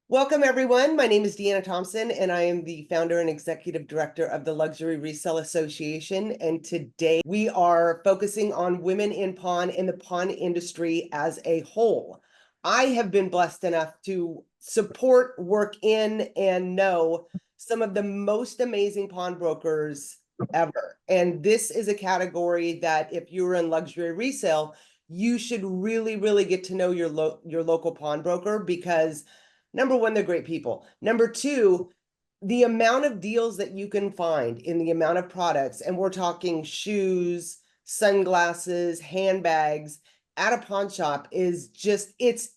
Welcome, everyone. My name is Deanna Thompson, and I am the founder and executive director of the Luxury Resale Association. And today we are focusing on women in pawn and the pawn industry as a whole. I have been blessed enough to support, work in, and know some of the most amazing pawnbrokers ever. And this is a category that if you're in luxury resale, you should really, really get to know your local pawnbroker because number one, they're great people. Number two, the amount of deals that you can find in the amount of products, and we're talking shoes, sunglasses, handbags at a pawn shop is just, it's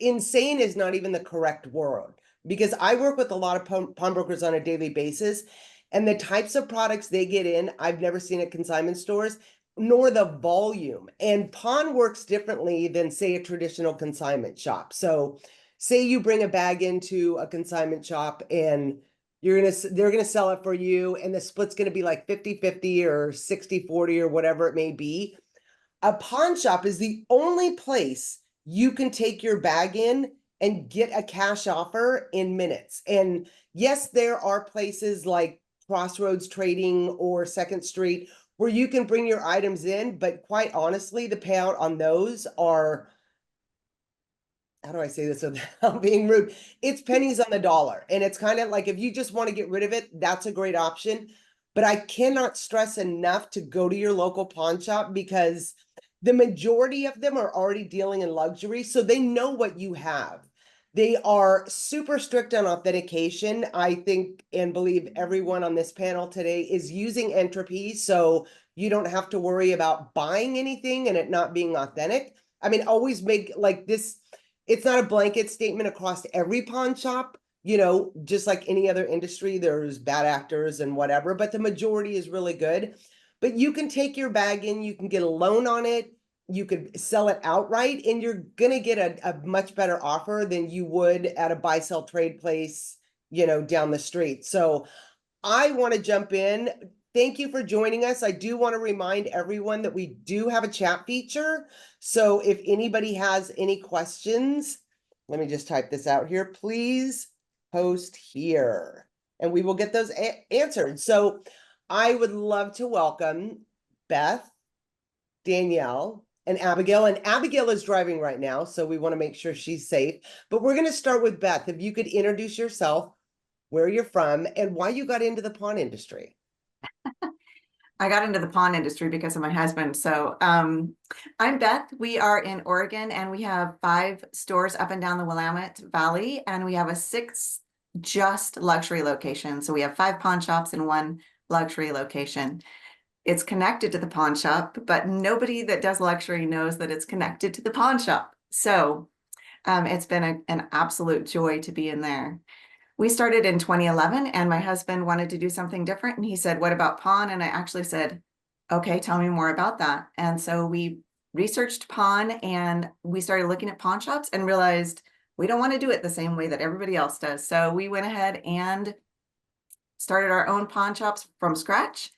insane is not even the correct word. Because I work with a lot of pawnbrokers on a daily basis, and the types of products they get in, I've never seen at consignment stores, nor the volume. And pawn works differently than, say, a traditional consignment shop. So say you bring a bag into a consignment shop and they're gonna sell it for you, and the split's gonna be like 50-50 or 60-40 or whatever it may be. A pawn shop is the only place you can take your bag in and get a cash offer in minutes. And yes, there are places like Crossroads Trading or Second Street where you can bring your items in, but quite honestly, the payout on those are, how do I say this without being rude? It's pennies on the dollar. And it's kind of like if you just want to get rid of it, that's a great option. But I cannot stress enough to go to your local pawn shop because the majority of them are already dealing in luxury, so they know what you have. They are super strict on authentication. I think and believe everyone on this panel today is using entropy, so you don't have to worry about buying anything and it not being authentic. I mean, always make like this, it's not a blanket statement across every pawn shop, just like any other industry, there's bad actors and whatever, but the majority is really good. But you can take your bag in, you can get a loan on it, you could sell it outright, and you're gonna get a much better offer than you would at a buy sell trade place, down the street. So I want to jump in. Thank you for joining us. I do want to remind everyone that we do have a chat feature. So if anybody has any questions, let me just type this out here. Please post here and we will get those answered. So I would love to welcome Beth, Danielle, and Abigail. And Abigail is driving right now, so we want to make sure she's safe. But we're going to start with Beth. If you could introduce yourself, where you're from, and why you got into the pawn industry. I got into the pawn industry because of my husband. So I'm Beth. We are in Oregon and we have 5 stores up and down the Willamette Valley, and we have a 6th just luxury location. So we have 5 pawn shops and 1 luxury location. It's connected to the pawn shop, but nobody that does luxury knows that it's connected to the pawn shop. So it's been an absolute joy to be in there. We started in 2011 and my husband wanted to do something different. And he said, what about pawn? And I actually said, okay, tell me more about that. And so we researched pawn and we started looking at pawn shops and realized we don't want to do it the same way that everybody else does. So we went ahead and started our own pawn shops from scratch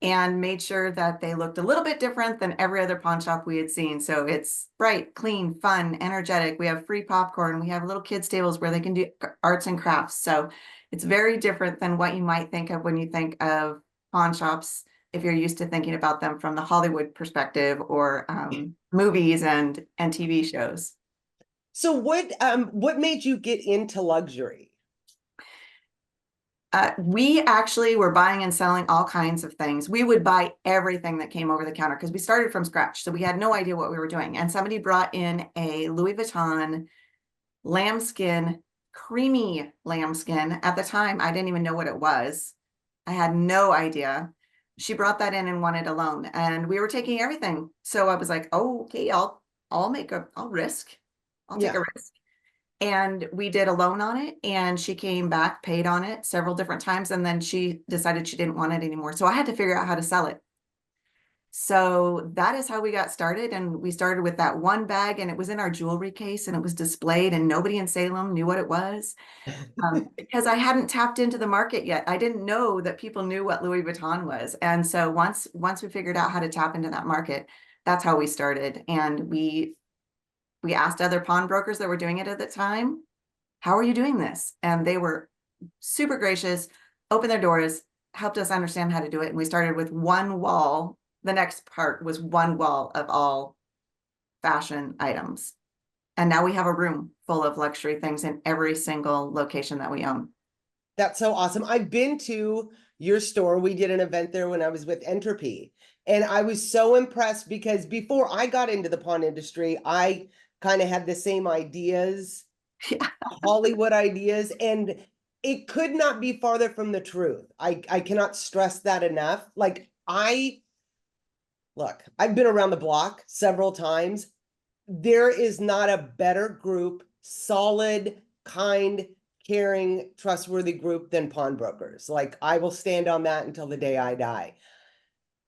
and made sure that they looked a little bit different than every other pawn shop we had seen. So it's bright, clean, fun, energetic. We have free popcorn. We have little kids' tables where they can do arts and crafts. So it's very different than what you might think of when you think of pawn shops, if you're used to thinking about them from the Hollywood perspective or movies and TV shows. So what made you get into luxury? We actually were buying and selling all kinds of things. We would buy everything that came over the counter because we started from scratch. So we had no idea what we were doing. And somebody brought in a Louis Vuitton lambskin, creamy lambskin. At the time, I didn't even know what it was. I had no idea. She brought that in and wanted a loan, and we were taking everything. So I was like, oh, okay, I'll risk. I'll take a risk. And we did a loan on it, and she came back, paid on it several different times, and then she decided she didn't want it anymore. So I had to figure out how to sell it. So that is how we got started. And we started with that one bag, and it was in our jewelry case, and it was displayed, and nobody in Salem knew what it was because I hadn't tapped into the market yet. I didn't know that people knew what Louis Vuitton was. And so once we figured out how to tap into that market, that's how we started. And we asked other pawnbrokers that were doing it at the time, how are you doing this? And they were super gracious, opened their doors, helped us understand how to do it. And we started with one wall. The next part was one wall of all fashion items. And now we have a room full of luxury things in every single location that we own. That's so awesome. I've been to your store. We did an event there when I was with Entropy. And I was so impressed because before I got into the pawn industry, I kind of had the same ideas, Yeah. Hollywood ideas, and it could not be farther from the truth. I cannot stress that enough. Like look, I've been around the block several times. There is not a better group, solid, kind, caring, trustworthy group than pawnbrokers. Like I will stand on that until the day I die.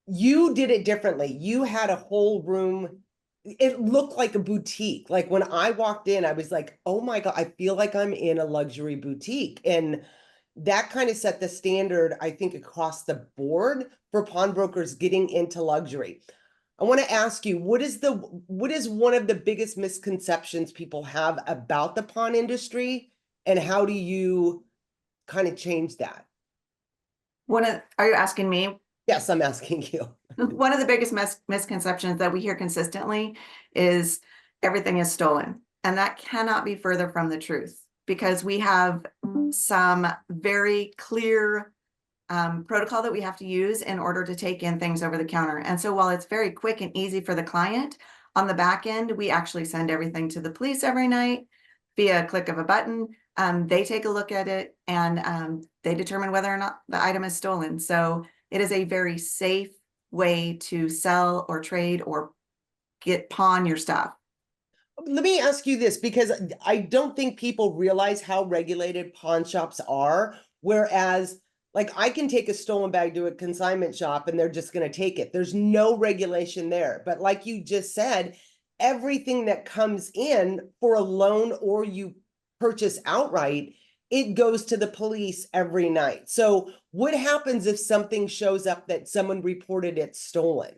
You did it differently. You had a whole room. It looked like a boutique. Like when I walked in, I was like, oh my God, I feel like I'm in a luxury boutique. And that kind of set the standard, I think, across the board for pawnbrokers getting into luxury. I want to ask you, what is one of the biggest misconceptions people have about the pawn industry, and how do you kind of change that? Are you asking me? Yes, I'm asking you. One of the biggest misconceptions that we hear consistently is everything is stolen. And that cannot be further from the truth, because we have some very clear protocol that we have to use in order to take in things over the counter. And so while it's very quick and easy for the client, on the back end, we actually send everything to the police every night via a click of a button. They take a look at it, and they determine whether or not the item is stolen. So it is a very safe way to sell or trade or pawn your stuff. Let me ask you this, because I don't think people realize how regulated pawn shops are. Whereas, like, I can take a stolen bag to a consignment shop and they're just going to take it. There's no regulation there. But like you just said, everything that comes in for a loan or you purchase outright, it goes to the police every night. So what happens if something shows up that someone reported it stolen?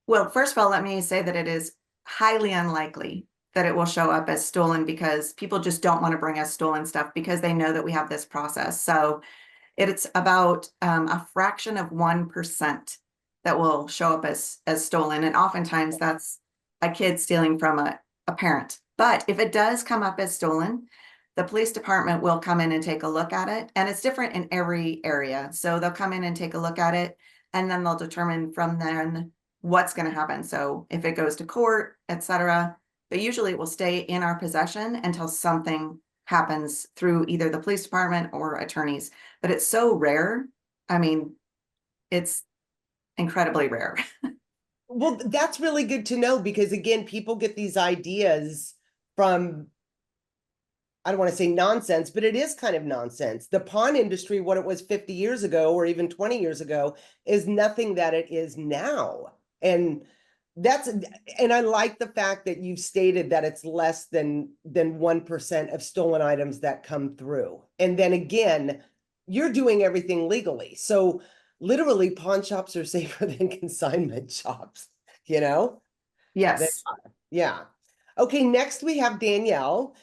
Well, first of all, let me say that it is highly unlikely that it will show up as stolen, because people just don't want to bring us stolen stuff because they know that we have this process. So it's about a fraction of 1% that will show up as stolen. And oftentimes that's a kid stealing from a parent. But if it does come up as stolen, the police department will come in and take a look at it. And it's different in every area. So they'll come in and take a look at it, and then they'll determine from then what's going to happen. So if it goes to court, etc., but usually it will stay in our possession until something happens through either the police department or attorneys. But it's so rare. I mean, it's incredibly rare. Well, that's really good to know, because again, people get these ideas from, I don't want to say nonsense, but it is kind of nonsense. The pawn industry, what it was 50 years ago or even 20 years ago, is nothing that it is now. And I like the fact that you've stated that it's less than 1% of stolen items that come through. And then again, you're doing everything legally. So literally pawn shops are safer than consignment shops, you know? Yes. Yeah. Okay, next we have Danielle.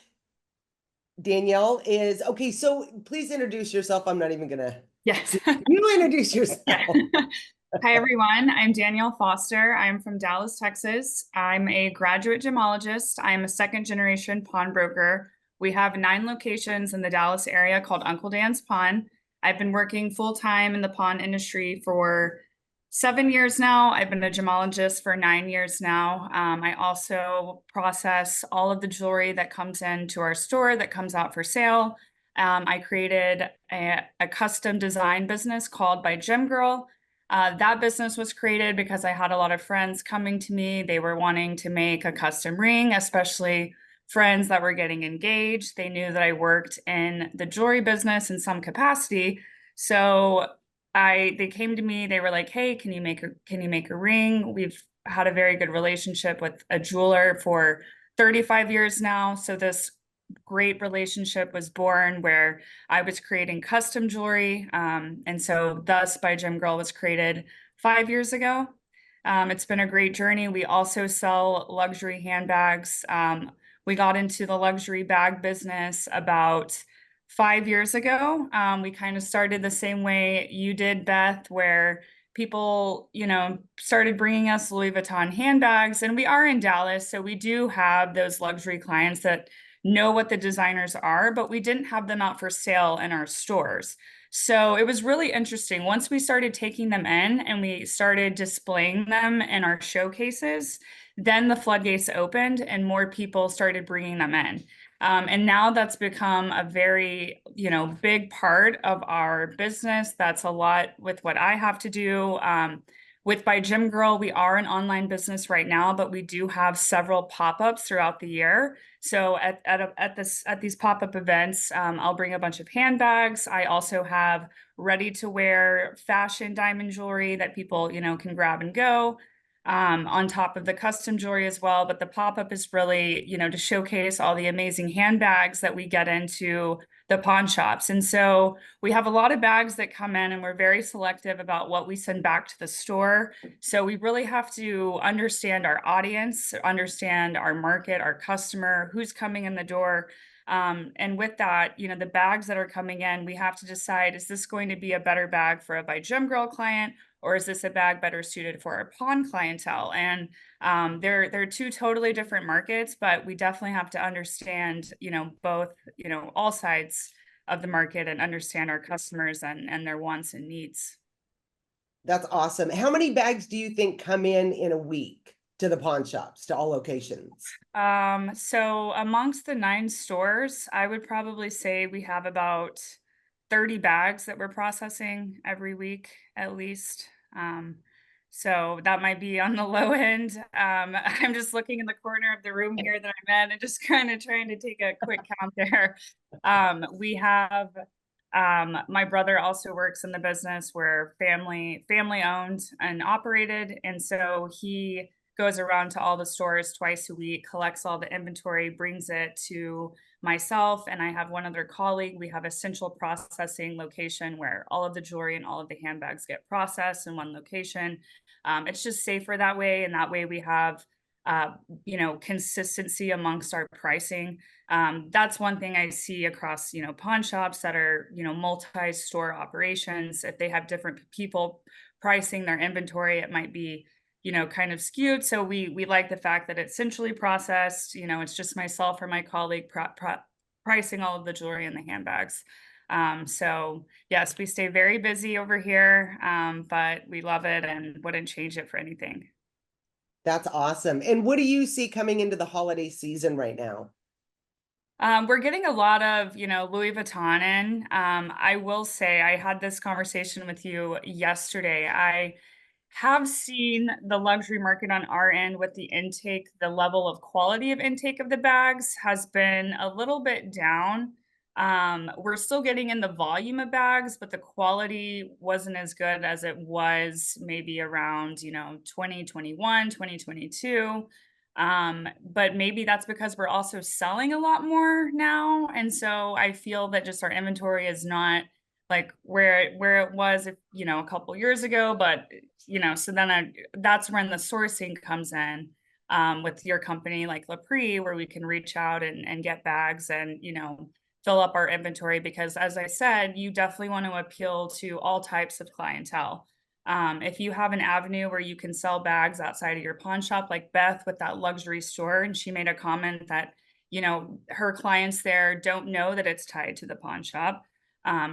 Danielle is, okay, so please introduce yourself. I'm not even gonna, Yes. you introduce yourself. Hi, everyone. I'm Danielle Foster. I'm from Dallas, Texas. I'm a graduate gemologist. I'm a second generation pawnbroker. We have 9 locations in the Dallas area called Uncle Dan's Pawn. I've been working full time in the pawn industry for 7 years now. I've been a gemologist for 9 years now. I also process all of the jewelry that comes into our store that comes out for sale. I created a custom design business called By Gem Girl. That business was created because I had a lot of friends coming to me. They were wanting to make a custom ring, especially friends that were getting engaged. They knew that I worked in the jewelry business in some capacity. So they came to me, they were like, hey, can you make a ring? We've had a very good relationship with a jeweler for 35 years now. So this great relationship was born where I was creating custom jewelry. And so thus By Gem Girl was created 5 years ago. It's been a great journey. We also sell luxury handbags. We got into the luxury bag business about 5 years ago. We kind of started the same way you did, Beth, where people, started bringing us Louis Vuitton handbags, and we are in Dallas, so we do have those luxury clients that know what the designers are, but we didn't have them out for sale in our stores. So it was really interesting. Once we started taking them in and we started displaying them in our showcases, then the floodgates opened and more people started bringing them in. And now that's become a very, big part of our business. That's a lot with what I have to do. With By Gym Girl, we are an online business right now, but we do have several pop-ups throughout the year. So at these pop-up events, I'll bring a bunch of handbags. I also have ready-to-wear fashion diamond jewelry that people, can grab and go. On top of the custom jewelry as well. But the pop-up is really, to showcase all the amazing handbags that we get into the pawn shops. And so we have a lot of bags that come in and we're very selective about what we send back to the store. So we really have to understand our audience, understand our market, our customer, who's coming in the door. And with that, the bags that are coming in, we have to decide, is this going to be a better bag for a By Gym Girl client? Or is this a bag better suited for our pawn clientele? And they're two totally different markets, but we definitely have to understand, both, all sides of the market and understand our customers and their wants and needs. That's awesome. How many bags do you think come in a week to the pawn shops, to all locations? So amongst the 9 stores, I would probably say we have about 30 bags that we're processing every week at least. So that might be on the low end. I'm just looking in the corner of the room here that I'm in and just kind of trying to take a quick count there. We have my brother also works in the business. We're family owned and operated, and so he goes around to all the stores twice a week, collects all the inventory, brings it to myself, and I have one other colleague. We have a central processing location where all of the jewelry and all of the handbags get processed in one location. It's just safer that way, and that way we have consistency amongst our pricing. That's one thing I see across, pawn shops that are, multi-store operations. If they have different people pricing their inventory, it might be, kind of skewed. So we like the fact that it's centrally processed. It's just myself or my colleague pricing all of the jewelry and the handbags. So yes, we stay very busy over here, but we love it and wouldn't change it for anything. That's awesome. And what do you see coming into the holiday season right now? We're getting a lot of, Louis Vuitton in. I will say I had this conversation with you yesterday. I have seen the luxury market on our end with the intake, the level of quality of intake of the bags has been a little bit down. We're still getting in the volume of bags, but the quality wasn't as good as it was maybe around, 2021, 2022. But maybe that's because we're also selling a lot more now. And so I feel that just our inventory is not like where it was, a couple years ago, but so then that's when the sourcing comes in, with your company like LRA, where we can reach out and get bags and, fill up our inventory, because as I said, you definitely want to appeal to all types of clientele. If you have an avenue where you can sell bags outside of your pawn shop, like Beth with that luxury store, and she made a comment that, her clients there don't know that it's tied to the pawn shop.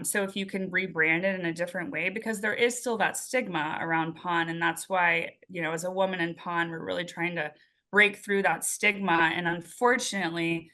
So if you can rebrand it in a different way, because there is still that stigma around pawn. And that's why, as a woman in pawn, we're really trying to break through that stigma. And unfortunately,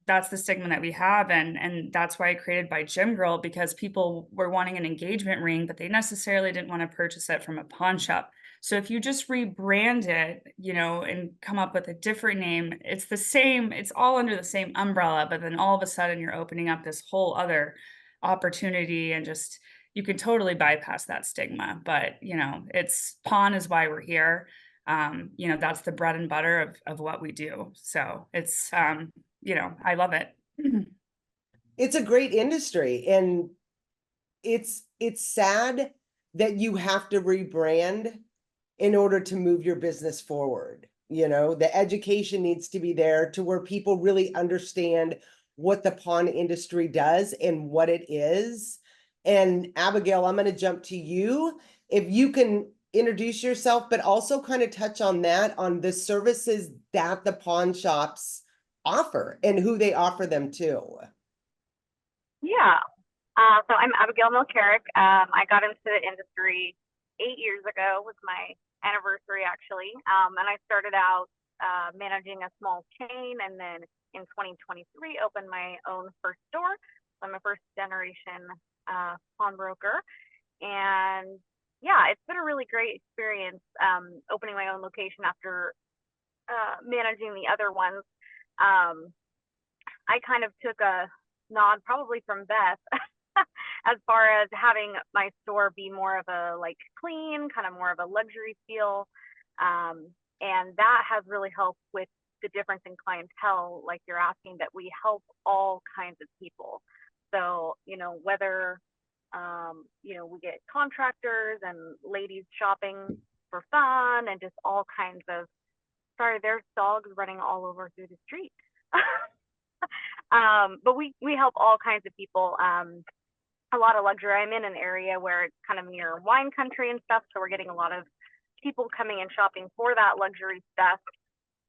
that's the stigma that we have. And that's why I created By Gym Girl, because people were wanting an engagement ring, but they necessarily didn't want to purchase it from a pawn shop. So if you just rebrand it, and come up with a different name, it's the same, it's all under the same umbrella, but then all of a sudden you're opening up this whole other opportunity, and just, you can totally bypass that stigma. But, it's pawn is why we're here. That's the bread and butter of what we do. So it's, I love it. It's a great industry, and it's sad that you have to rebrand in order to move your business forward. You know, the education needs to be there to where people really understand what the pawn industry does and what it is. And Abigail, I'm going to jump to you. If you can introduce yourself, but also kind of touch on that, on the services that the pawn shops offer and who they offer them to. Yeah. So I'm Abigail Milcarrick. I got into the industry 8 years ago, was my anniversary actually. And I started out managing a small chain, and then in 2023 opened my own first store. So I'm a first generation pawnbroker, and yeah, it's been a really great experience opening my own location after managing the other ones. I kind of took a nod probably from Beth as far as having my store be more of a like clean, kind of more of a luxury feel. And that has really helped with the difference in clientele, like you're asking, that we help all kinds of people. So, you know, whether, you know, we get contractors and ladies shopping for fun and just all kinds of, sorry, there's dogs running all over through the street. But we help all kinds of people. A lot of luxury. I'm in an area where it's kind of near wine country and stuff, so we're getting a lot of people coming and shopping for that luxury stuff.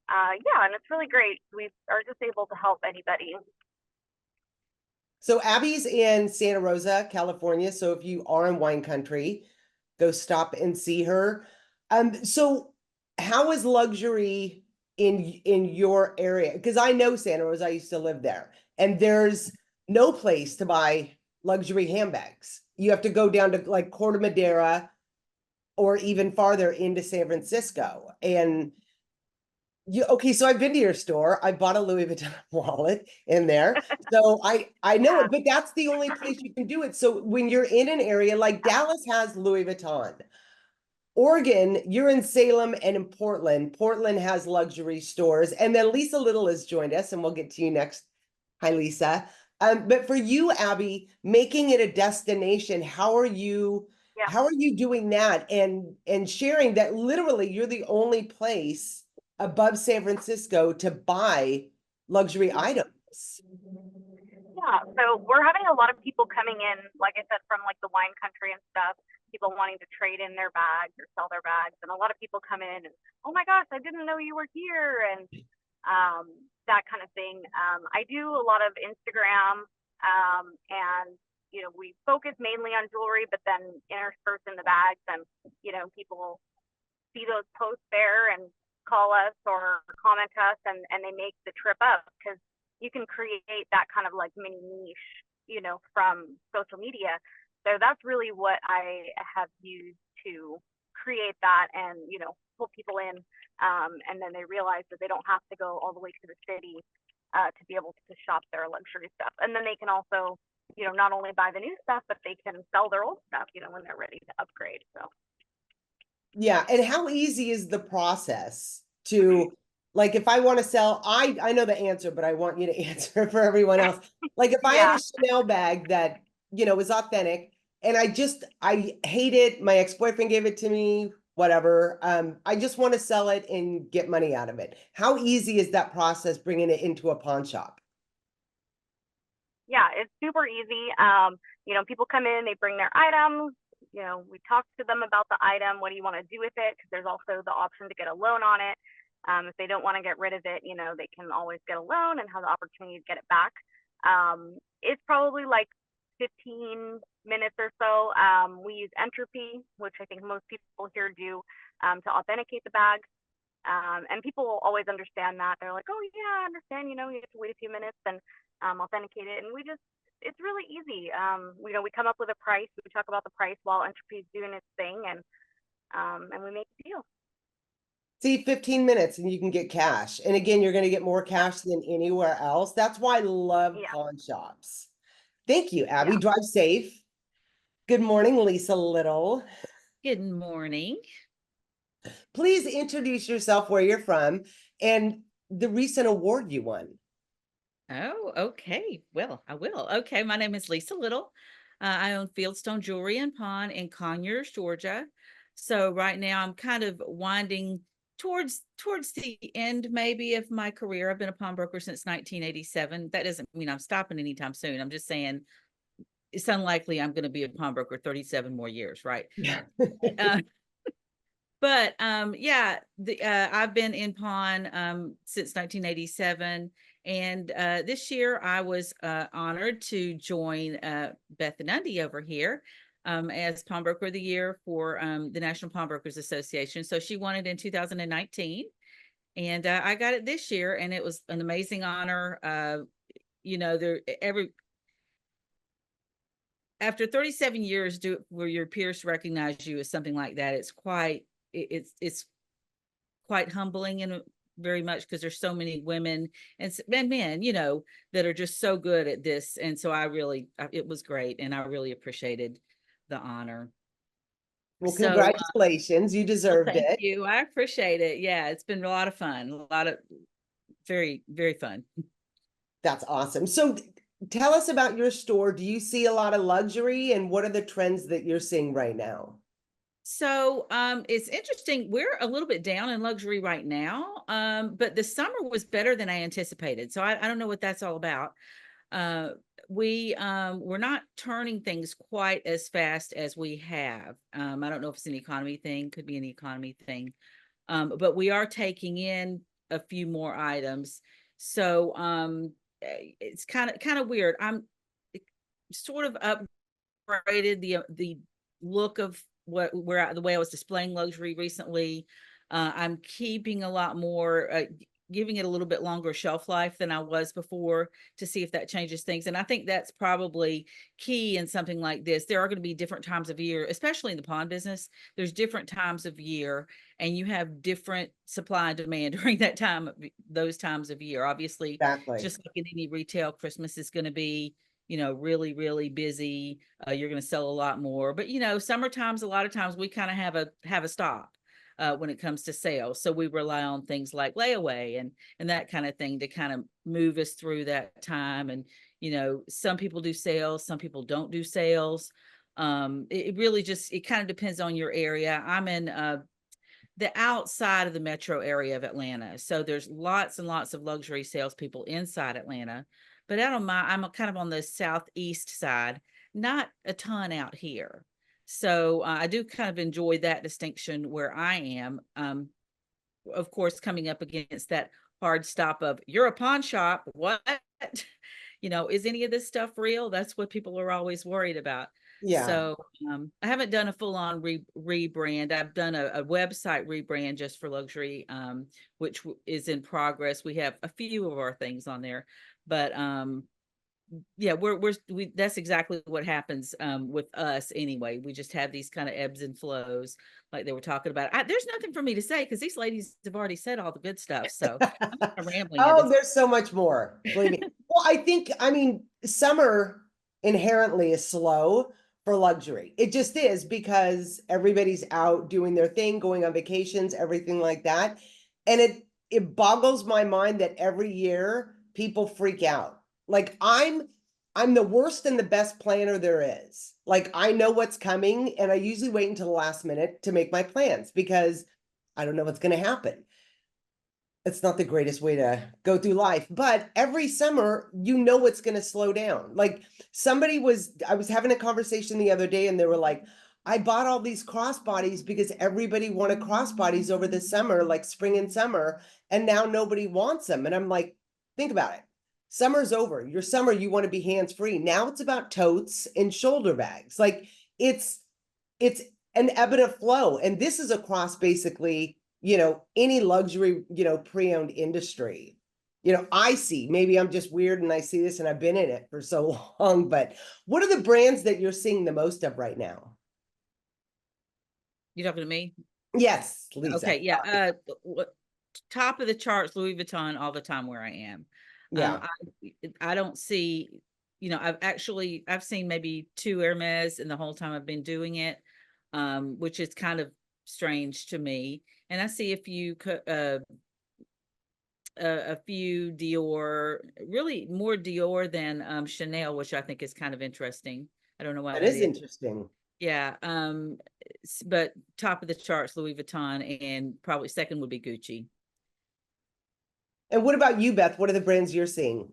Yeah, and it's really great. We are just able to help anybody. So Abby's in Santa Rosa, California. So if you are in wine country, go stop and see her. So how is luxury in your area? Because I know Santa Rosa, I used to live there, and there's no place to buy luxury handbags. You have to go down to like Corte Madera or even farther into San Francisco. And okay, so I've been to your store. I bought a Louis Vuitton wallet in there. So I know it, but that's the only place you can do it. So when you're in an area like Dallas has Louis Vuitton, Oregon, you're in Salem and in Portland. Portland has luxury stores. And then Lisa Little has joined us, and we'll get to you next. Hi, Lisa. But for you, Abby, making it a destination, how are you doing that and sharing that literally you're the only place above San Francisco to buy luxury items? Yeah, so we're having a lot of people coming in, like I said, from like the wine country and stuff, people wanting to trade in their bags or sell their bags. And a lot of people come in and, oh my gosh, I didn't know you were here. And that kind of thing. I do a lot of Instagram, and you know, we focus mainly on jewelry, but then interspersed in the bags, and you know, people see those posts there and call us or comment us, and they make the trip up, because you can create that kind of like mini niche, you know, from social media. So that's really what I have used to create that, and you know, pull people in, and then they realize that they don't have to go all the way to the city to be able to shop their luxury stuff. And then they can also, you know, not only buy the new stuff, but they can sell their old stuff, you know, when they're ready to upgrade. So yeah, and how easy is the process to, like, if I want to sell, I know the answer, but I want you to answer for everyone else. Like if I had a Chanel bag that, you know, was authentic, and I hate it, my ex-boyfriend gave it to me, whatever. I just want to sell it and get money out of it. How easy is that process, bringing it into a pawn shop? yeah, it's super easy. You know, people come in, they bring their items, you know, we talk to them about the item. What do you want to do with it? Because there's also the option to get a loan on it. If they don't want to get rid of it, you know, they can always get a loan and have the opportunity to get it back. It's probably like 15 minutes or so. We use Entropy, which I think most people here do, to authenticate the bags. And people always understand that. They're like, oh yeah, I understand, you know, you have to wait a few minutes and authenticate it. And it's really easy. You know, we come up with a price, we talk about the price while Entropy is doing its thing, and we make a deal. See, 15 minutes and you can get cash. And again, you're going to get more cash than anywhere else. That's why I love pawn shops. Thank you, Abby. Yeah. Drive safe. Good morning, Lisa Little. Good morning. Please introduce yourself, where you're from, and the recent award you won. Oh, okay. Well, I will. Okay, my name is Lisa Little. I own Fieldstone Jewelry and Pawn in Conyers, Georgia. So right now I'm kind of winding towards the end maybe of my career. I've been a pawnbroker since 1987. That doesn't mean I'm stopping anytime soon. I'm just saying it's unlikely I'm going to be a pawnbroker 37 more years, right? Yeah. uh, but yeah, I've been in pawn since 1987, and this year I was honored to join Beth Nundy over here as pawnbroker of the year for the National Pawnbrokers Association. So she won it in 2019, and I got it this year, and it was an amazing honor. You know, after 37 years where your peers recognize you as something like that, it's quite humbling, and very much because there's so many women and men, you know, that are just so good at this. And so it was great, and I really appreciated the honor. Well, So congratulations. You deserved thank it. you. I appreciate it. Yeah, it's been a lot of fun. A lot of very, very fun. That's awesome. So tell us about your store. Do you see a lot of luxury, and what are the trends that you're seeing right now? So it's interesting. We're a little bit down in luxury right now, but the summer was better than I anticipated. So I don't know what that's all about. We're not turning things quite as fast as we have. I don't know if it's an economy thing, could be an economy thing. But we are taking in a few more items. So it's kind of weird. I'm sort of upgraded the look of the way I was displaying luxury recently. I'm keeping a lot more, giving it a little bit longer shelf life than I was before, to see if that changes things. And I think that's probably key in something like this. There are going to be different times of year, especially in the pawn business. There's different times of year, and you have different supply and demand during those times of year. Obviously, Exactly. just like in any retail, Christmas is going to be, you know, really, really busy. You're going to sell a lot more, but you know, summertime's a lot of times we kind of have a stop when it comes to sales. So we rely on things like layaway and that kind of thing to kind of move us through that time. And you know, some people do sales, some people don't do sales. It really just, it kind of depends on your area. I'm in the outside of the metro area of Atlanta. So there's lots and lots of luxury salespeople inside Atlanta, but I'm kind of on the southeast side, not a ton out here. So I do kind of enjoy that distinction where I am. Of course, coming up against that hard stop of, you're a pawn shop. What? You know, is any of this stuff real? That's what people are always worried about. Yeah. So I haven't done a full-on rebrand. I've done a website rebrand just for luxury, which is in progress. We have a few of our things on there, but yeah, that's exactly what happens with us anyway. We just have these kind of ebbs and flows, like they were talking about. There's nothing for me to say because these ladies have already said all the good stuff. So I'm kind of rambling. Oh, there's so much more. Believe me. Well, I mean, summer inherently is slow for luxury. It just is, because everybody's out doing their thing, going on vacations, everything like that. And it boggles my mind that every year people freak out. Like I'm the worst and the best planner there is. Like I know what's coming, and I usually wait until the last minute to make my plans because I don't know what's going to happen. It's not the greatest way to go through life, but every summer, you know, what's going to slow down. Like I was having a conversation the other day, and they were like, I bought all these crossbodies because everybody wanted crossbodies over the summer, like spring and summer, and now nobody wants them. And I'm like, think about it. Summer's over. Your summer, you want to be hands-free. Now it's about totes and shoulder bags. Like it's an ebb and a flow. And this is across basically, you know, any luxury, you know, pre-owned industry. You know, I see, maybe I'm just weird and I see this and I've been in it for so long, but what are the brands that you're seeing the most of right now? You talking to me? Yes, Lisa. Okay, yeah. Top of the charts, Louis Vuitton all the time where I am. Yeah. I don't see, you know, I've seen maybe 2 Hermes in the whole time I've been doing it, which is kind of strange to me. And I see a few Dior, really more Dior than Chanel, which I think is kind of interesting. I don't know why That that is is. interesting. Yeah, but top of the charts, Louis Vuitton, and probably second would be Gucci. And what about you, Beth? What are the brands you're seeing?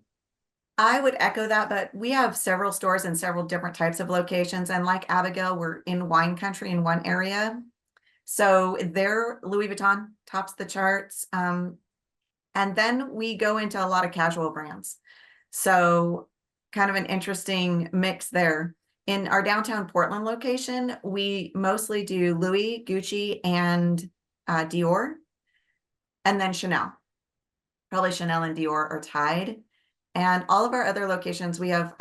I would echo that, but we have several stores in several different types of locations. And like Abigail, we're in wine country in one area. So there, Louis Vuitton tops the charts. And then we go into a lot of casual brands. So kind of an interesting mix there. In our downtown Portland location, we mostly do Louis, Gucci, and Dior, and then Chanel. Probably Chanel and Dior are tied. And all of our other locations, we have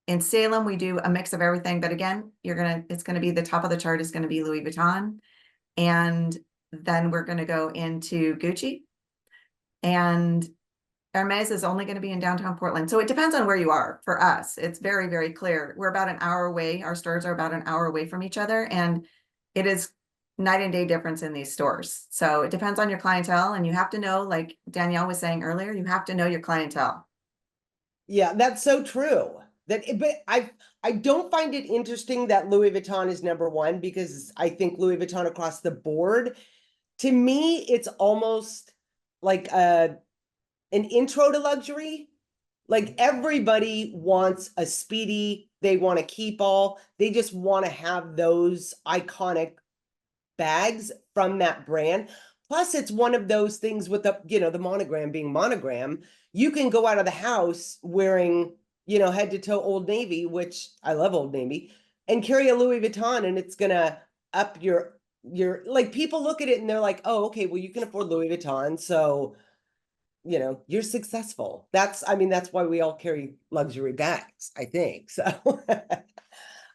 in Salem, we do a mix of everything. But again, it's gonna be the top of the chart is gonna be Louis Vuitton. And then we're gonna go into Gucci. And Hermes is only going to be in downtown Portland. So it depends on where you are. For us, it's very, very clear. We're about an hour away. Our stores are about an hour away from each other. And it is night and day difference in these stores. So it depends on your clientele. And you have to know, like Danielle was saying earlier, you have to know your clientele. Yeah, that's so true. But I don't find it interesting that Louis Vuitton is number one, because I think Louis Vuitton across the board, to me, it's almost like an intro to luxury. Like everybody wants a Speedy, they want to keep all, they just want to have those iconic bags from that brand. Plus, it's one of those things with the, the monogram being monogram. You can go out of the house wearing, head to toe Old Navy, which I love Old Navy, and carry a Louis Vuitton, and it's gonna up your like, people look at it and they're like, oh, okay, well, you can afford Louis Vuitton, so you're successful. That's why we all carry luxury bags, I think. So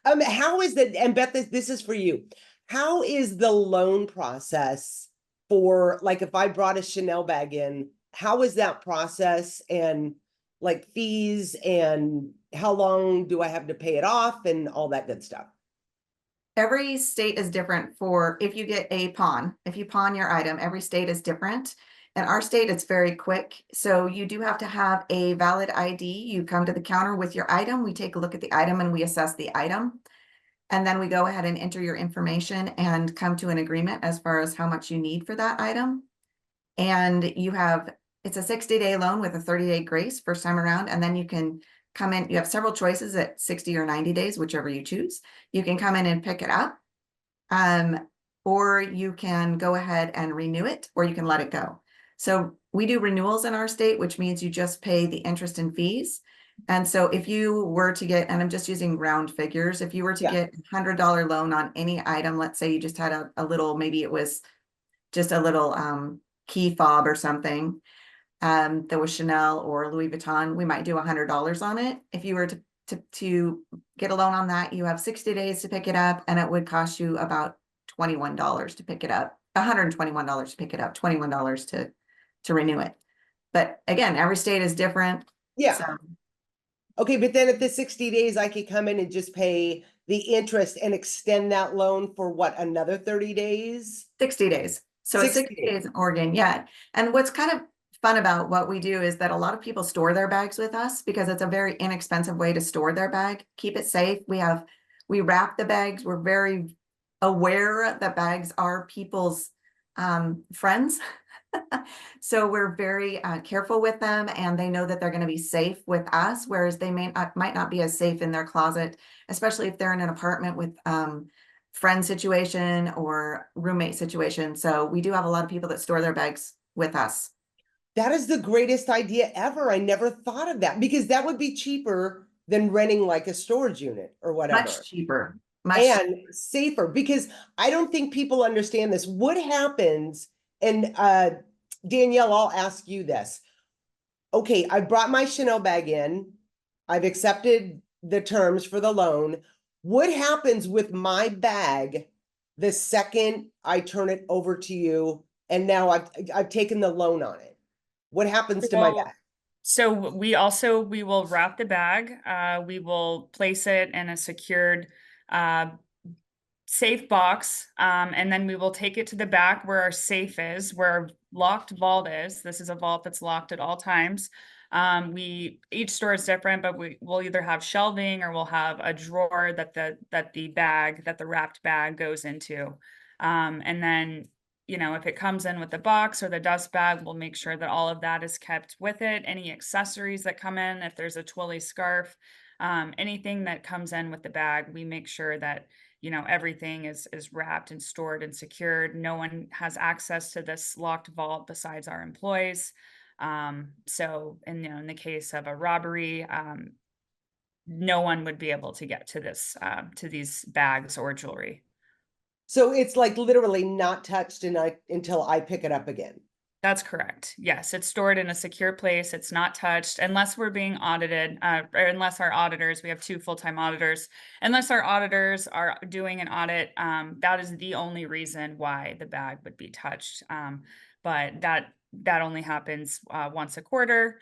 how is that, and Beth, this is for you. How is the loan process for, like, if I brought a Chanel bag in, how is that process, and like fees, and how long do I have to pay it off, and all that good stuff? Every state is different for if you get a pawn. If you pawn your item, every state is different. In our state, it's very quick. So you do have to have a valid ID. You come to the counter with your item. We take a look at the item and we assess the item. And then we go ahead and enter your information and come to an agreement as far as how much you need for that item. And it's a 60-day loan with a 30-day grace first time around. And then you can come in, you have several choices at 60 or 90 days, whichever you choose. You can come in and pick it up. Or you can go ahead and renew it, or you can let it go. So we do renewals in our state, which means you just pay the interest and fees. And so if you were to get, and I'm just using round figures, if you were to get a $100 loan on any item, let's say you just had a little, maybe it was just a little key fob or something, that was Chanel or Louis Vuitton, we might do $100 on it. If you were to get a loan on that, you have 60 days to pick it up, and it would cost you about $21 to pick it up, $121 to pick it up, $21 to renew it. But again, every state is different. Yeah. So, okay, but then at the 60 days, I could come in and just pay the interest and extend that loan for what, another 30 days? 60 days. So 60 it's 60 days in Oregon. Yeah. And what's kind of fun about what we do is that a lot of people store their bags with us because it's a very inexpensive way to store their bag. Keep it safe. We wrap the bags. We're very aware that bags are people's friends. So we're very careful with them, and they know that they're going to be safe with us, whereas they might not be as safe in their closet, especially if they're in an apartment with friend situation or roommate situation. So we do have a lot of people that store their bags with us. That is the greatest idea ever. I never thought of that, because that would be cheaper than renting like a storage unit or whatever. Much cheaper. And safer, because I don't think people understand this. What happens, and Danielle, I'll ask you this. Okay, I brought my Chanel bag in. I've accepted the terms for the loan. What happens with my bag the second I turn it over to you, and now I've taken the loan on it? What happens to my bag? So we will wrap the bag. We will place it in a secured safe box, and then we will take it to the back where our safe is, where our locked vault is. This is a vault that's locked at all times. Each store is different, but we'll either have shelving or we'll have a drawer that the wrapped bag goes into. And then, you know, if it comes in with the box or the dust bag, we'll make sure that all of that is kept with it. Any accessories that come in, if there's a Twilly scarf, anything that comes in with the bag, we make sure that, you know, everything is wrapped and stored and secured. No one has access to this locked vault besides our employees. So, and you know, in the case of a robbery, no one would be able to get to this, to these bags or jewelry. So it's like literally not touched until I pick it up again. That's correct. Yes, it's stored in a secure place. It's not touched unless we're being audited, or unless our auditors, we have 2 full-time auditors, unless our auditors are doing an audit, that is the only reason why the bag would be touched. But that only happens once a quarter.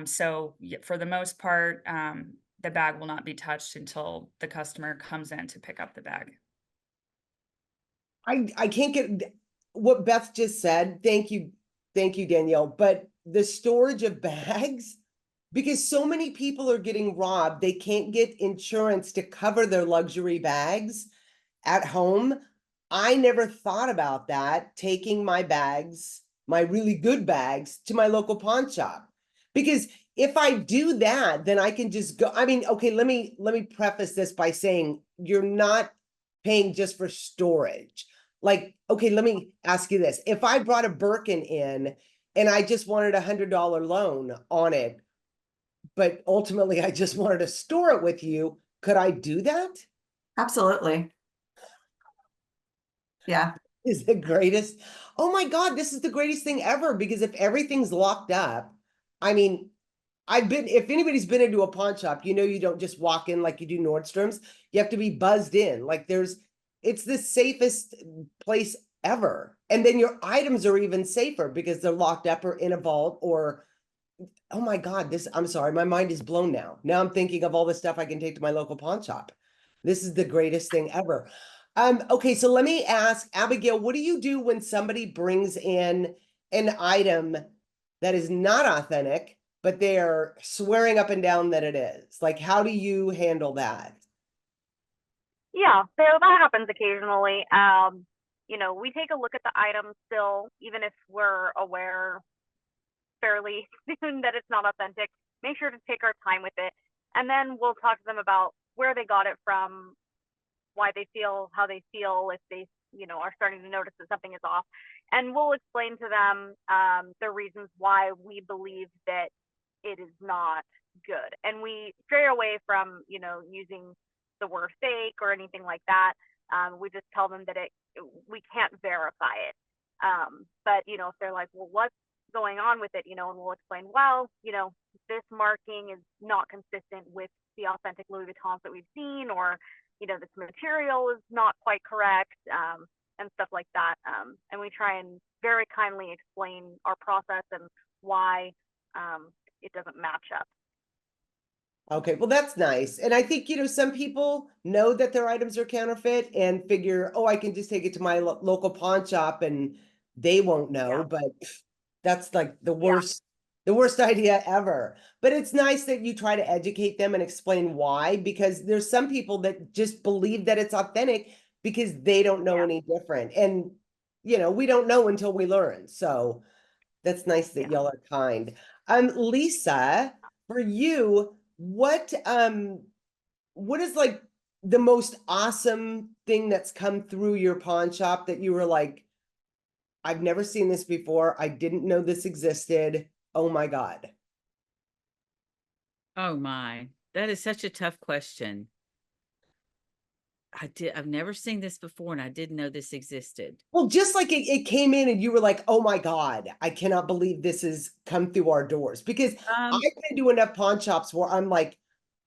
So for the most part, the bag will not be touched until the customer comes in to pick up the bag. I can't get what Beth just said. Thank you, Danielle. But the storage of bags, because so many people are getting robbed, they can't get insurance to cover their luxury bags at home. I never thought about that, taking my bags, my really good bags, to my local pawn shop. Because if I do that, then I can just go. I mean, okay, let me preface this by saying you're not paying just for storage. Like, okay, let me ask you this. If I brought a Birkin in and I just wanted $100 loan on it, but ultimately I just wanted to store it with you, could I do that? Absolutely. Yeah. Is the greatest. Oh my God, this is the greatest thing ever, because if everything's locked up, I mean, if anybody's been into a pawn shop, you know, you don't just walk in like you do Nordstrom's. You have to be buzzed in. Like it's the safest place ever. And then your items are even safer because they're locked up or in a vault or, oh my God, I'm sorry, my mind is blown now. Now I'm thinking of all the stuff I can take to my local pawn shop. This is the greatest thing ever. Okay, so let me ask Abigail, what do you do when somebody brings in an item that is not authentic, but they are swearing up and down that it is? Like, how do you handle that? Yeah, so that happens occasionally. You know, we take a look at the item still, even if we're aware fairly soon that it's not authentic. Make sure to take our time with it. And then we'll talk to them about where they got it from, why they feel how they feel, if they, you know, are starting to notice that something is off. And we'll explain to them the reasons why we believe that it is not good. And we stray away from, you know, using the word fake or anything like that. We just tell them that we can't verify it. But, you know, if they're like, well, what's going on with it, you know, and we'll explain, well, you know, this marking is not consistent with the authentic Louis Vuittons that we've seen, or, you know, this material is not quite correct, and stuff like that. And we try and very kindly explain our process and why it doesn't match up. Okay, well, that's nice. And I think, you know, some people know that their items are counterfeit and figure, oh, I can just take it to my local pawn shop and they won't know, Yeah. but that's like the worst idea ever. But it's nice that you try to educate them and explain why, because there's some people that just believe that it's authentic because they don't know any different. And, you know, we don't know until we learn. So that's nice that y'all are kind. Lisa, for you, what is like the most awesome thing that's come through your pawn shop that you were like, I've never seen this before. I didn't know this existed. Oh my God. Oh my, that is such a tough question. I've never seen this before and I didn't know this existed. Well, just like it came in and you were like, oh my God, I cannot believe this has come through our doors. Because I've been to enough pawn shops where I'm like,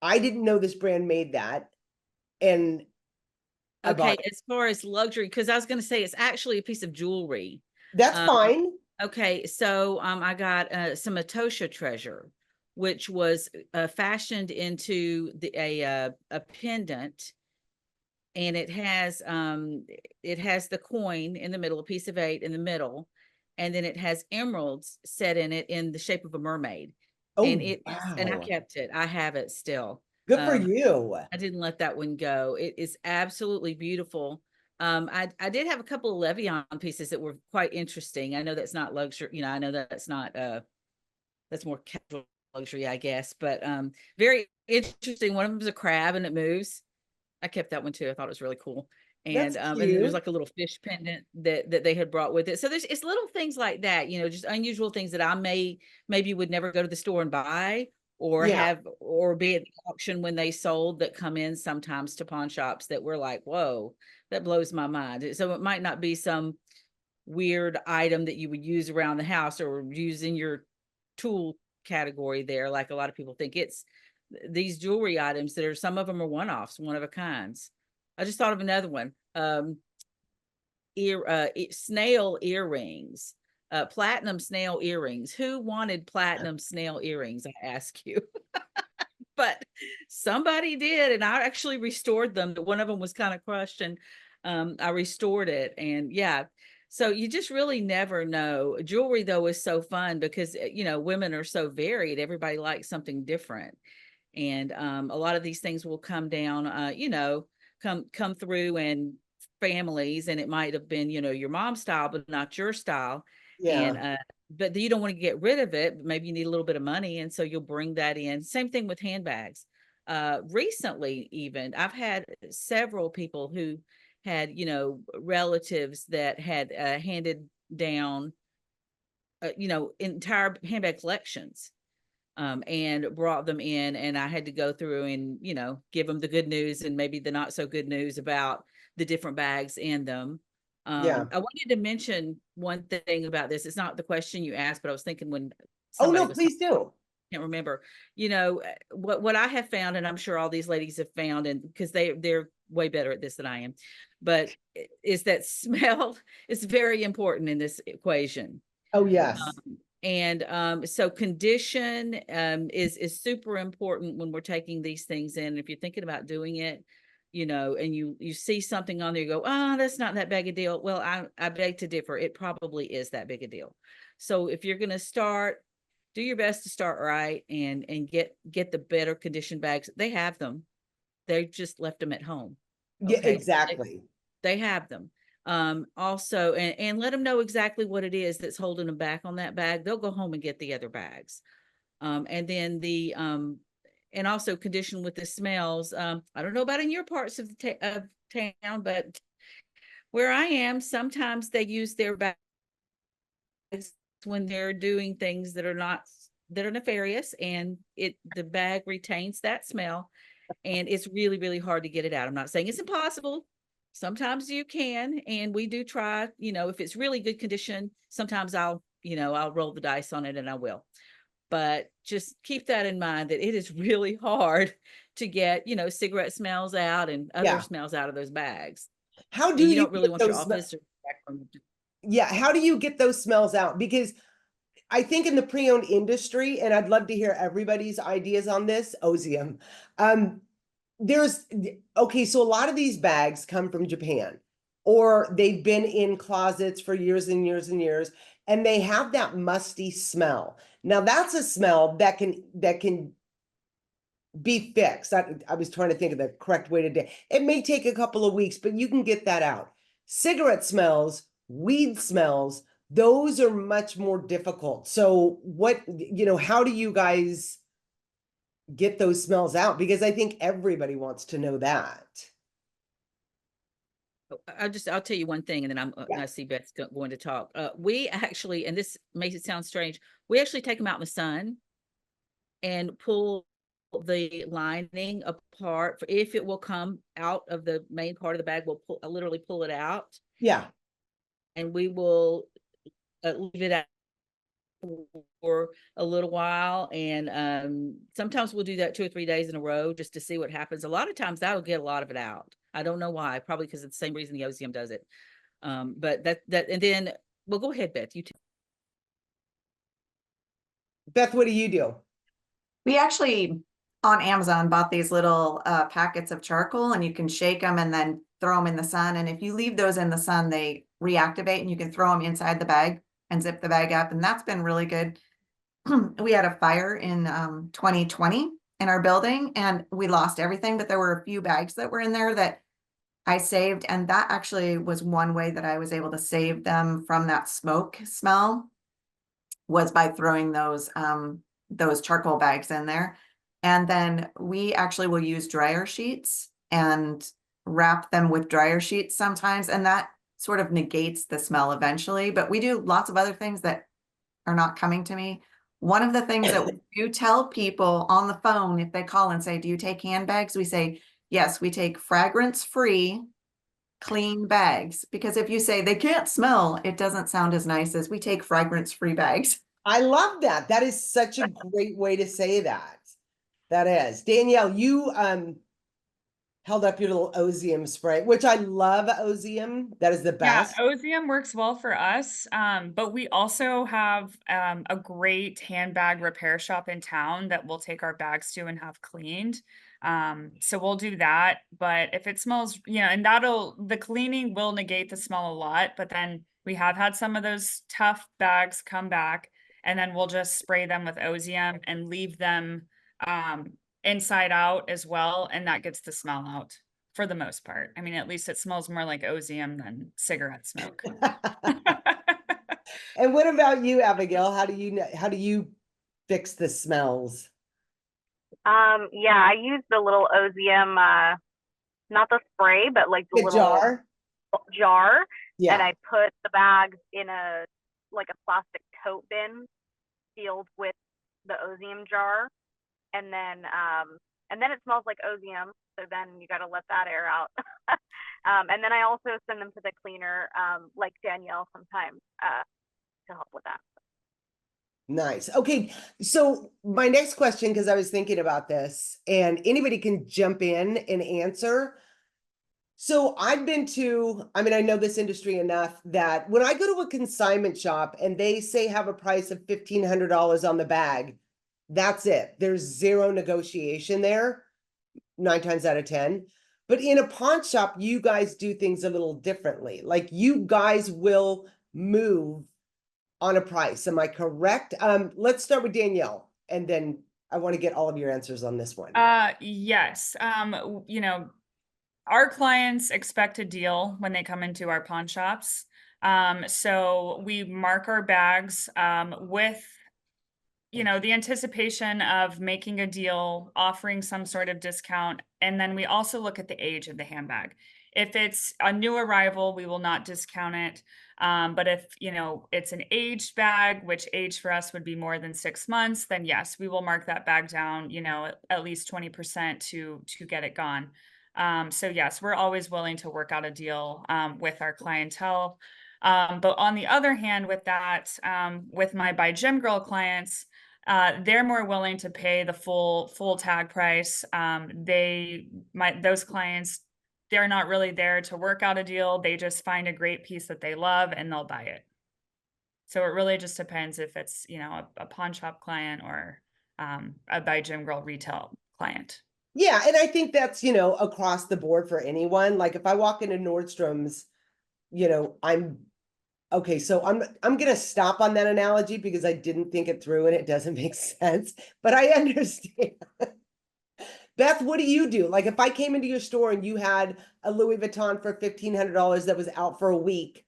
I didn't know this brand made that. And I bought okay, it. as far as luxury, because I was going to say it's actually a piece of jewelry. That's fine. Okay, so I got some Atosha treasure, which was fashioned into a pendant, and it has the coin in the middle, a piece of 8 in the middle, and then it has emeralds set in it in the shape of a mermaid. Oh, And and I wow. kept it. I have it still. Good for you. I didn't let that one go. It is absolutely beautiful. I did have a couple of Levion pieces that were quite interesting. I know that's not luxury, you know, I know that's not that's more casual luxury, I guess, but very interesting. One of them is a crab and it moves. I kept that one too. I thought it was really cool. That's And then there's cute. like a little fish pendant that they had brought with it. So it's little things like that, you know, just unusual things that I maybe would never go to the store and buy or Yeah. have or be at the auction when they sold, that come in sometimes to pawn shops that we're like, whoa, that blows my mind. So it might not be some weird item that you would use around the house or use in your tool category there, like a lot of people think. It's these jewelry items that are, some of them are one-offs, one of a kinds. I just thought of another one. Snail earrings, platinum snail earrings. Who wanted platinum snail earrings, I ask you? But somebody did, and I actually restored them. One of them was kind of crushed, and I restored it. And yeah, so you just really never know. Jewelry though is so fun because you know, women are so varied. Everybody likes something different. And a lot of these things will come down, you know, come through in families, and it might have been, you know, your mom's style but not your style. And Yeah. but you don't want to get rid of it, but maybe you need a little bit of money, and so you'll bring that in. Same thing with handbags. Recently, even I've had several people who had, you know, relatives that had handed down you know, entire handbag collections, and brought them in, and I had to go through and, you know, give them the good news and maybe the not so good news about the different bags in them. Yeah. I wanted to mention one thing about this. It's not the question you asked, but I was thinking when Oh, somebody no, was please do. can't remember, you know, what I have found, and I'm sure all these ladies have found, and because they're way better at this than I am, but is that smell is very important in this equation. Oh, yes. And so condition is super important when we're taking these things in. If you're thinking about doing it, you know, and you see something on there, you go, oh, that's not that big a deal. Well, I beg to differ. It probably is that big a deal. So if you're going to start, do your best to start right and get the better condition bags. They have them. They just left them at home. Yeah, Okay. exactly. They have them. Also, and let them know exactly what it is that's holding them back on that bag. They'll go home and get the other bags. And then and also condition with the smells. I don't know about in your parts of of town, but where I am, sometimes they use their bags when they're doing things that are nefarious, and the bag retains that smell, and it's really, really hard to get it out. I'm not saying it's impossible. Sometimes you can, and we do try, you know, if it's really good condition, sometimes I'll roll the dice on it, and I will. But just keep that in mind, that it is really hard to get, you know, cigarette smells out and other Yeah. smells out of those bags. How And do you you don't really get want your those? office or Yeah. How do you get those smells out? Because I think in the pre-owned industry, and I'd love to hear everybody's ideas on this, Ozium. There's okay, so a lot of these bags come from Japan, or they've been in closets for years and years and years, and they have that musty smell. Now that's a smell that can be fixed. I was trying to think of the correct way to do it. It may take a couple of weeks, but you can get that out. Cigarette smells, weed smells, those are much more difficult. So how do you guys get those smells out? Because I think everybody wants to know that. I'll tell you one thing, and then Yeah. I see Beth's going to talk. We actually, and this makes it sound strange, we actually take them out in the sun and pull the lining apart. If it will come out of the main part of the bag, we'll literally pull it out, Yeah. and we will leave it out for a little while. And sometimes we'll do that 2 or 3 days in a row just to see what happens. A lot of times that'll get a lot of it out. I don't know why, probably because it's the same reason the OCM does it. But and then, well, go ahead, Beth, you too. Beth, what do you do? We actually on Amazon bought these little packets of charcoal, and you can shake them and then throw them in the sun. And if you leave those in the sun, they reactivate, and you can throw them inside the bag and zip the bag up. And that's been really good. we had a fire in 2020 in our building and we lost everything, but there were a few bags that were in there that I saved. And that actually was one way that I was able to save them from that smoke smell, was by throwing those charcoal bags in there. And then we actually will use dryer sheets and wrap them with dryer sheets sometimes. And that sort of negates the smell eventually, but we do lots of other things that are not coming to me. One of the things that we do tell people on the phone, if they call and say, do you take handbags? We say, yes, we take fragrance-free, clean bags. Because if you say they can't smell, it doesn't sound as nice as we take fragrance-free bags. I love that. That is such a great way to say that. That is. Danielle, you held up your little Ozium spray, which I love Ozium. That is the best. Yeah, Ozium works well for us, but we also have a great handbag repair shop in town that we'll take our bags to and have cleaned. So we'll do that. But if it smells, and the cleaning will negate the smell a lot. But then we have had some of those tough bags come back, and then we'll just spray them with Ozium and leave them inside out as well, and that gets the smell out for the most part. I mean, at least it smells more like Ozium than cigarette smoke. And what about you, Abigail? How do you fix the smells? Yeah, I use the little Ozium, not the spray, but like the The little jar. Yeah. And I put the bags in a plastic tote bin sealed with the Ozium jar. And then it smells like Ozium. So then you got to let that air out. And then I also send them to the cleaner, like Danielle sometimes, to help with that. Nice. Okay. So my next question, because I was thinking about this, and anybody can jump in and answer. So I know this industry enough that when I go to a consignment shop and they say have a price of $1,500 on the bag, that's it. There's zero negotiation there, 9 times out of 10. But in a pawn shop, you guys do things a little differently. Like you guys will move on a price. Am I correct? Let's start with Danielle, and then I want to get all of your answers on this one. Yes. Our clients expect a deal when they come into our pawn shops. So we mark our bags with the anticipation of making a deal, offering some sort of discount. And then we also look at the age of the handbag. If it's a new arrival, we will not discount it. But if, it's an aged bag, which age for us would be more than 6 months, then yes, we will mark that bag down, at least 20% to get it gone. So yes, we're always willing to work out a deal with our clientele. But on the other hand, with that, with my By Gym Girl clients, they're more willing to pay the full tag price. Those clients, they're not really there to work out a deal. They just find a great piece that they love and they'll buy it. So it really just depends if it's, a pawn shop client or a By Gym Girl retail client. Yeah, and I think that's, across the board for anyone. Like if I walk into Nordstrom's, okay, so I'm gonna stop on that analogy because I didn't think it through and it doesn't make sense, but I understand. Beth, what do you do? Like if I came into your store and you had a Louis Vuitton for $1,500 that was out for a week,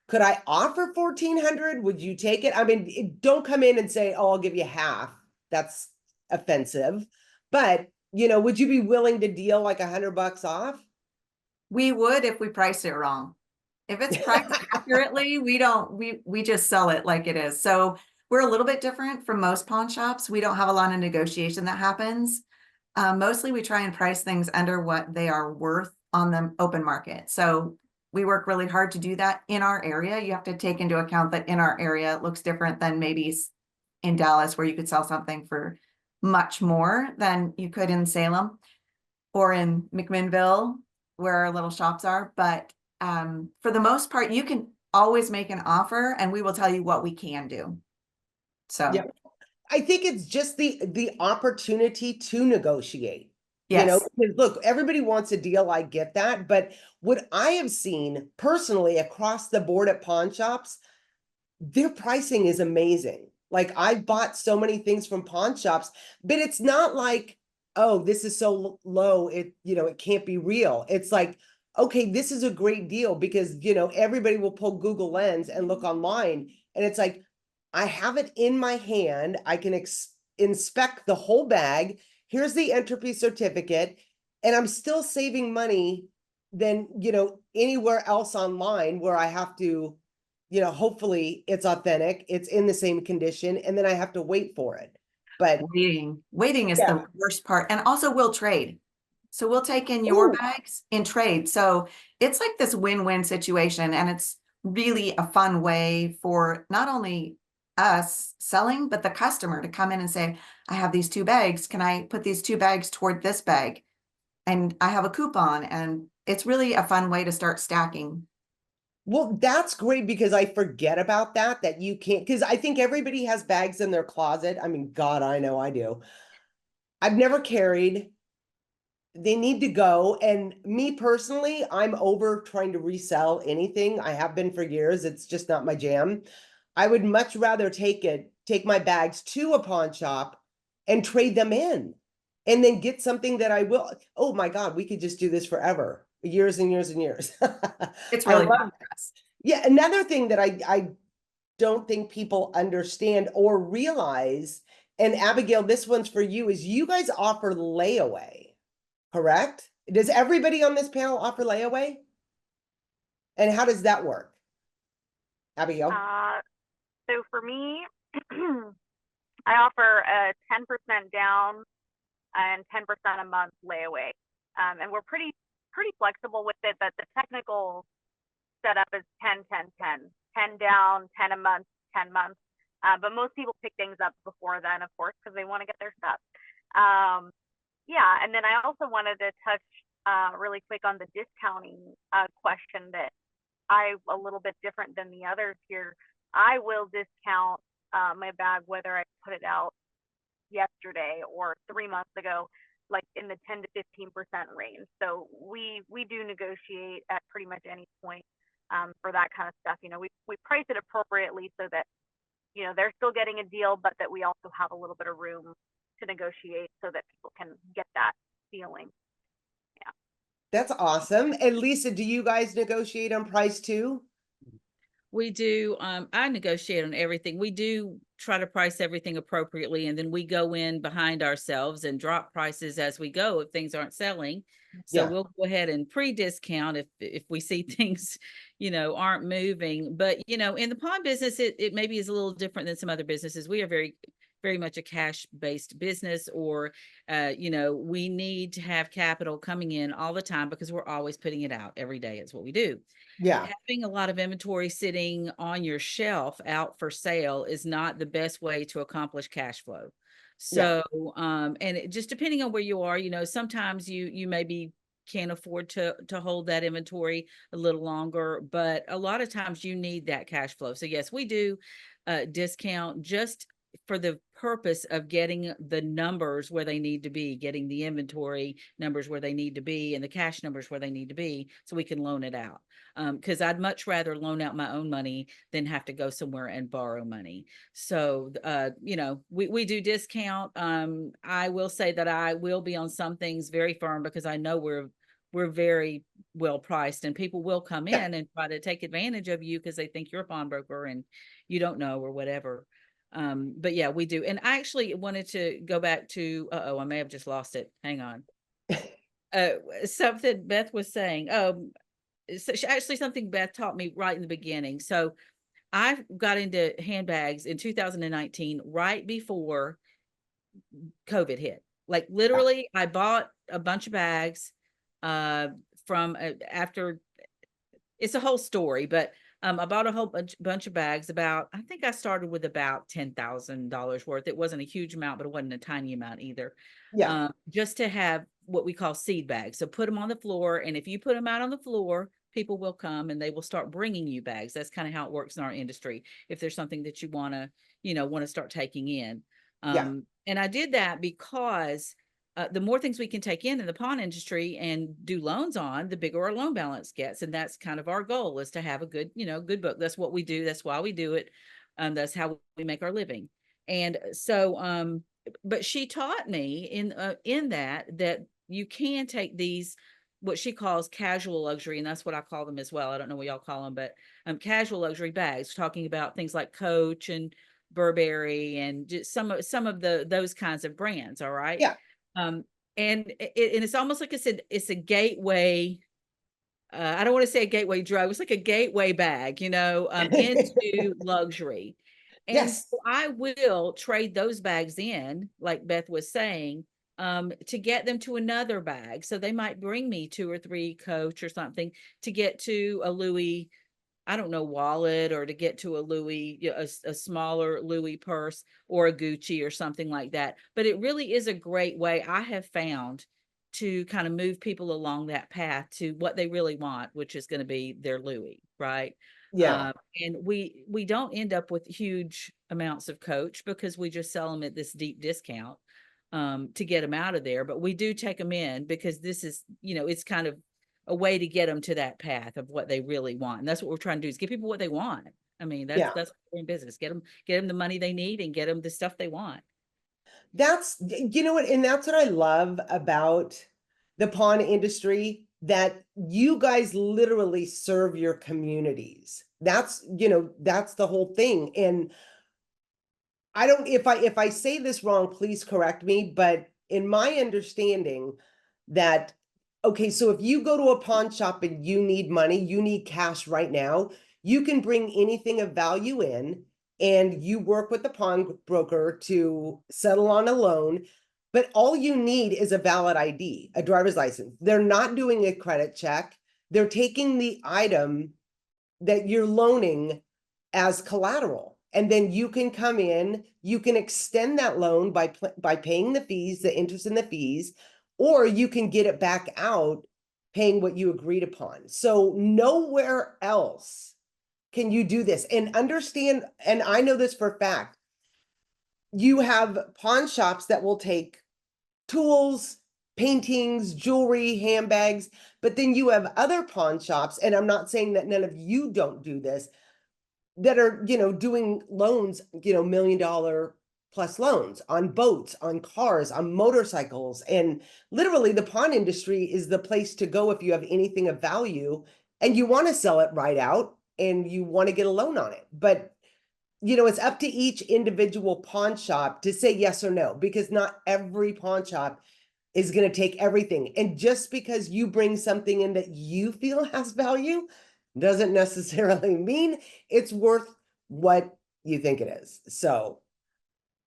could I offer $1,400? Would you take it? I mean, don't come in and say, oh, I'll give you half. That's offensive. But, would you be willing to deal like $100 off? We would if we priced it wrong. If it's priced accurately, we just sell it like it is. So we're a little bit different from most pawn shops. We don't have a lot of negotiation that happens. Mostly we try and price things under what they are worth on the open market. So we work really hard to do that in our area. You have to take into account that in our area, it looks different than maybe in Dallas, where you could sell something for much more than you could in Salem or in McMinnville, where our little shops are. But for the most part, you can always make an offer and we will tell you what we can do. So yeah, I think it's just the opportunity to negotiate. yes. Because look, everybody wants a deal. I get that. But what I have seen personally across the board at pawn shops, their pricing is amazing. Like I've bought so many things from pawn shops, but it's not like, oh, this is so low, it, it can't be real. It's like, okay, this is a great deal because, everybody will pull Google Lens and look online. And it's like, I have it in my hand. I can inspect the whole bag. Here's the entropy certificate. And I'm still saving money than, anywhere else online where I have to, hopefully it's authentic, it's in the same condition, and then I have to wait for it. But Waiting is Yeah. the worst part. And also we'll trade. So we'll take in your Ooh. bags in trade. So it's like this win-win situation. And it's really a fun way for not only us selling, but the customer to come in and say, I have these 2 bags. Can I put these 2 bags toward this bag? And I have a coupon. And it's really a fun way to start stacking. Well, that's great because I forget about that you can't, because I think everybody has bags in their closet. I mean, God, I know I do. I've never carried. They need to go. And me personally, I'm over trying to resell anything. I have been for years. It's just not my jam. I would much rather take my bags to a pawn shop and trade them in and then get something that I will. Oh my God, we could just do this forever, years and years and years. It's I really love fun for us. Yeah, another thing that I don't think people understand or realize, and Abigail, this one's for you, is you guys offer layaway, correct? Does everybody on this panel offer layaway? And how does that work? Abigail? So for me, I offer a 10% down and 10% a month layaway. And we're pretty flexible with it, but the technical setup is 10, 10, 10, 10 down, 10 a month, 10 months. But most people pick things up before then, of course, because they want to get their stuff. Yeah, and then I also wanted to touch really quick on the discounting question that I'm a little bit different than the others here. I will discount my bag whether I put it out yesterday or 3 months ago, like in the 10 to 15% range. So we do negotiate at pretty much any point for that kind of stuff. We price it appropriately so that they're still getting a deal, but that we also have a little bit of room to negotiate so that people can get that feeling. Yeah. That's awesome. And Lisa, do you guys negotiate on price too? We do. I negotiate on everything. We do try to price everything appropriately, and then we go in behind ourselves and drop prices as we go if things aren't selling. So Yeah. we'll go ahead and pre-discount if we see things, aren't moving. But in the pawn business, it maybe is a little different than some other businesses. We are very much a cash-based business, or we need to have capital coming in all the time because we're always putting it out every day. It's what we do. Yeah. Having a lot of inventory sitting on your shelf out for sale is not the best way to accomplish cash flow. So, and it, just depending on where you are, sometimes you maybe can't afford to hold that inventory a little longer, but a lot of times you need that cash flow. So yes, we do discount just for the purpose of getting the numbers where they need to be, getting the inventory numbers where they need to be, and the cash numbers where they need to be, so we can loan it out. Because I'd much rather loan out my own money than have to go somewhere and borrow money. So, we do discount. I will say that I will be on some things very firm because I know we're very well priced, and people will come in and try to take advantage of you because they think you're a pawnbroker and you don't know or whatever. But yeah, we do. And I actually wanted to go back to, I may have just lost it. Hang on. Something Beth was saying. Actually something Beth taught me right in the beginning. So I got into handbags in 2019, right before COVID hit. Like literally, I bought a bunch of bags from after. It's a whole story, but I bought a whole bunch of bags. I think I started with about $10,000 worth. It wasn't a huge amount, but it wasn't a tiny amount either. Yeah. Just to have what we call seed bags. So put them on the floor, and if you put them out on the floor, people will come and they will start bringing you bags. That's kind of how it works in our industry. If there's something that you want to start taking in. And I did that because the more things we can take in the pawn industry and do loans on, the bigger our loan balance gets. And that's kind of our goal, is to have a good, good book. That's what we do. That's why we do it. That's how we make our living. And so, but she taught me in that you can take these, what she calls casual luxury, and that's what I call them as well. I don't know what y'all call them, but casual luxury bags, talking about things like Coach and Burberry and just some of those kinds of brands. All right. Yeah. And it's almost like it's a gateway. I don't want to say a gateway drug. It's like a gateway bag, into luxury. And Yes. so I will trade those bags in, like Beth was saying, to get them to another bag. So they might bring me 2 or 3 Coach or something to get to a Louis, I don't know, wallet, or to get to a Louis, a smaller Louis purse, or a Gucci or something like that. But it really is a great way, I have found, to kind of move people along that path to what they really want, which is going to be their Louis, right? Yeah. And we don't end up with huge amounts of Coach because we just sell them at this deep discount to get them out of there. But we do take them in because this is, it's kind of a way to get them to that path of what they really want. And that's what we're trying to do, is give people what they want. I mean, that's Yeah. what we're in business. Get them the money they need and get them the stuff they want. That's, you know what, and that's what I love about the pawn industry, that you guys literally serve your communities. That's, that's the whole thing. And I don't, if I say this wrong, please correct me, but in my understanding that, okay, so if you go to a pawn shop and you need money, you need cash right now, you can bring anything of value in and you work with the pawnbroker to settle on a loan. But all you need is a valid ID, a driver's license. They're not doing a credit check. They're taking the item that you're loaning as collateral. And then you can come in, you can extend that loan by paying the fees, the interest and the fees, or you can get it back out paying what you agreed upon. So nowhere else can you do this. And understand, and I know this for a fact, you have pawn shops that will take tools, paintings, jewelry, handbags, but then you have other pawn shops, and I'm not saying that none of you don't do this, that are, doing loans, $1 million plus loans on boats, on cars, on motorcycles. And literally the pawn industry is the place to go if you have anything of value and you want to sell it right out and you want to get a loan on it. But it's up to each individual pawn shop to say yes or no, because not every pawn shop is going to take everything. And just because you bring something in that you feel has value doesn't necessarily mean it's worth what you think it is. So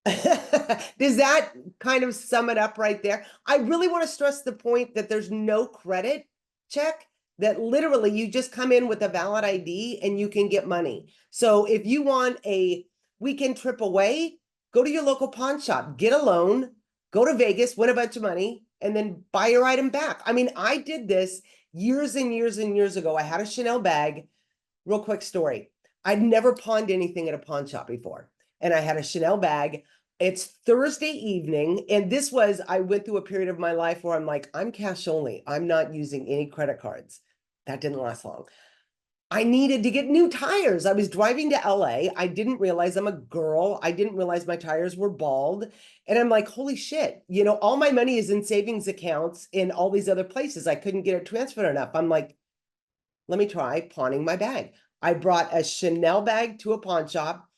does that kind of sum it up right there? I really want to stress the point that there's no credit check, that literally you just come in with a valid ID and you can get money. So if you want a weekend trip away, go to your local pawn shop, get a loan, go to Vegas, win a bunch of money, and then buy your item back. I mean, I did this years and years and years ago. I had a Chanel bag. Real quick story. I'd never pawned anything at a pawn shop before. And I had a Chanel bag. It's Thursday evening. And I went through a period of my life where I'm like, I'm cash only. I'm not using any credit cards. That didn't last long. I needed to get new tires. I was driving to LA. I didn't realize I'm a girl. I didn't realize my tires were bald. And I'm like, holy shit, all my money is in savings accounts in all these other places. I couldn't get it transferred enough. I'm like, let me try pawning my bag. I brought a Chanel bag to a pawn shop.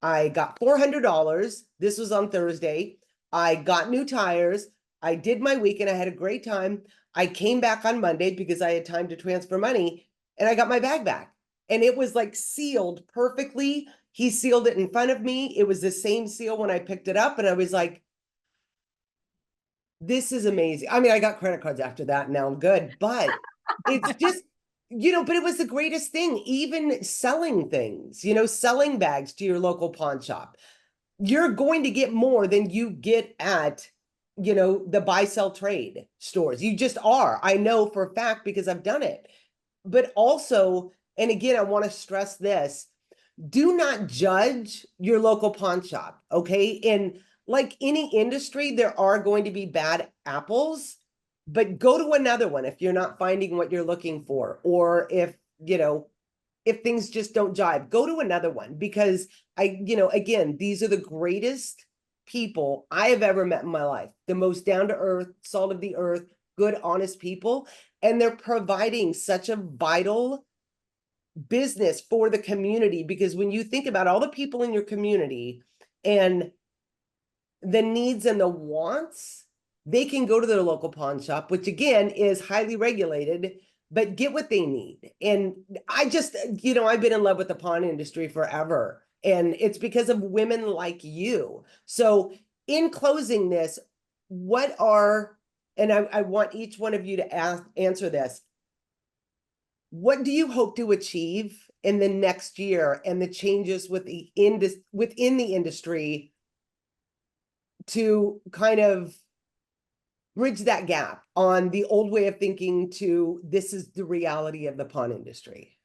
I got $400. This was on Thursday. I got new tires. I did my weekend. I had a great time. I came back on Monday because I had time to transfer money, and I got my bag back. And it was like sealed perfectly. He sealed it in front of me. It was the same seal when I picked it up. And I was like, this is amazing. I mean, I got credit cards after that. Now I'm good, but it's just, but it was the greatest thing. Even selling things, selling bags to your local pawn shop, you're going to get more than you get at, the buy, sell, trade stores. You just are. I know for a fact because I've done it. But also, and again, I want to stress this, do not judge your local pawn shop, okay? And like any industry, there are going to be bad apples, but go to another one if you're not finding what you're looking for, or if, if things just don't jive, go to another one, because again, these are the greatest people I have ever met in my life, the most down to earth, salt of the earth, good, honest people. And they're providing such a vital business for the community, because when you think about all the people in your community and the needs and the wants, they can go to their local pawn shop, which again is highly regulated, but get what they need. And I just, I've been in love with the pawn industry forever, and it's because of women like you. So in closing this, and I want each one of you to answer this, what do you hope to achieve in the next year and the changes within the industry to kind of bridge that gap on the old way of thinking to this is the reality of the pawn industry?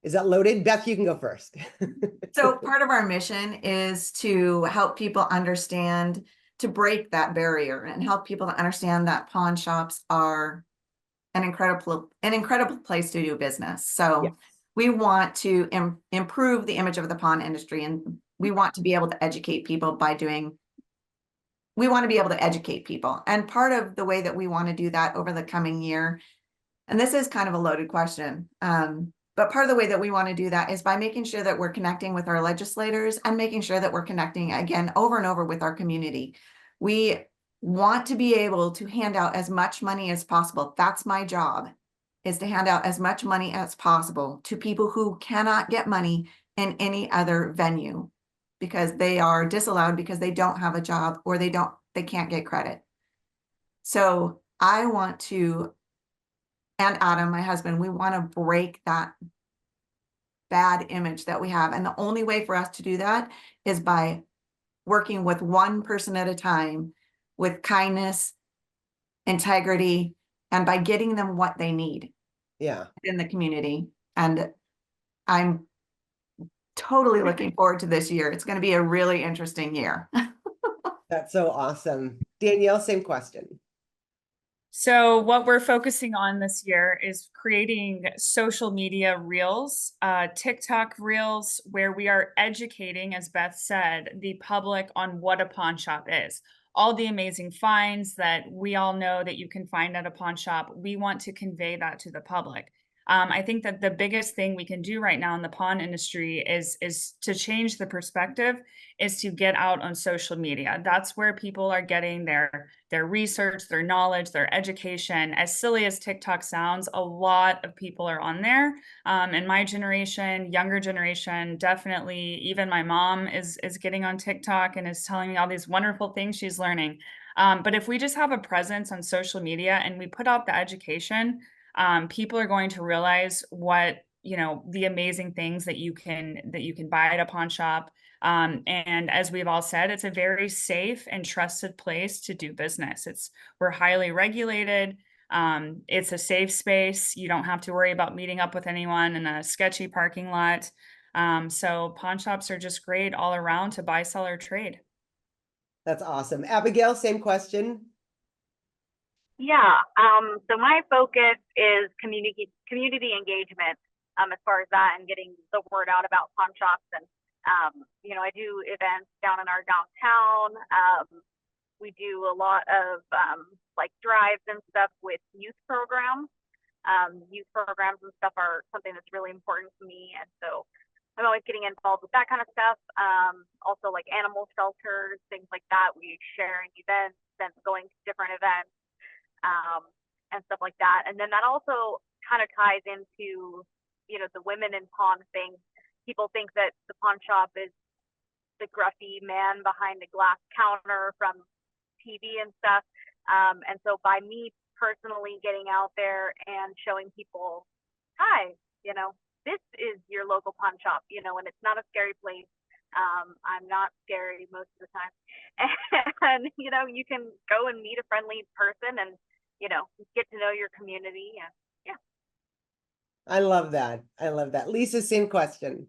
Is that loaded? Beth, you can go first. So part of our mission is to help people understand, to break that barrier and help people to understand that pawn shops are an incredible place to do business. So Yes. we want to improve the image of the pawn industry, and we want to be able to educate people we want to be able to educate people. And part of the way that we want to do that over the coming year, and this is kind of a loaded question, but part of the way that we want to do that is by making sure that we're connecting with our legislators and making sure that we're connecting again over and over with our community. We want to be able to hand out as much money as possible. That's my job, is to hand out as much money as possible to people who cannot get money in any other venue because they are disallowed because they don't have a job or they can't get credit. So I want to, and Adam, my husband, we want to break that bad image that we have. And the only way for us to do that is by working with one person at a time with kindness, integrity, and by getting them what they need in the community. And I'm totally looking forward to this year. It's going to be a really interesting year. That's so awesome. Danielle, same question. So what we're focusing on this year is creating social media reels, TikTok reels, where we are educating, as Beth said, the public on what a pawn shop is. All the amazing finds that we all know that you can find at a pawn shop, we want to convey that to the public. I think that the biggest thing we can do right now in the pawn industry is to change the perspective, is to get out on social media. That's where people are getting their research, their knowledge, their education. As silly as TikTok sounds, a lot of people are on there. In my generation, younger generation, definitely, even my mom is getting on TikTok and is telling me all these wonderful things she's learning. But if we just have a presence on social media and we put out the education, people are going to realize what, the amazing things that you can buy at a pawn shop. And as we've all said, it's a very safe and trusted place to do business. We're highly regulated. It's a safe space. You don't have to worry about meeting up with anyone in a sketchy parking lot. So pawn shops are just great all around to buy, sell, or trade. That's awesome. Abigail, same question. Yeah, so my focus is community engagement as far as that, and getting the word out about pawn shops. And I do events down in our downtown. We do a lot of like drives and stuff with youth programs. Youth programs and stuff are something that's really important to me, and so I'm always getting involved with that kind of stuff. Also like animal shelters, things like that. We sharing events and going to different events. And stuff like that. And then that also kind of ties into, the women in pawn thing. People think that the pawn shop is the gruffy man behind the glass counter from TV and stuff. And so by me personally getting out there and showing people, hi, this is your local pawn shop, and it's not a scary place. I'm not scary most of the time. And, you can go and meet a friendly person and, get to know your community. And yeah. I love that. Lisa, same question.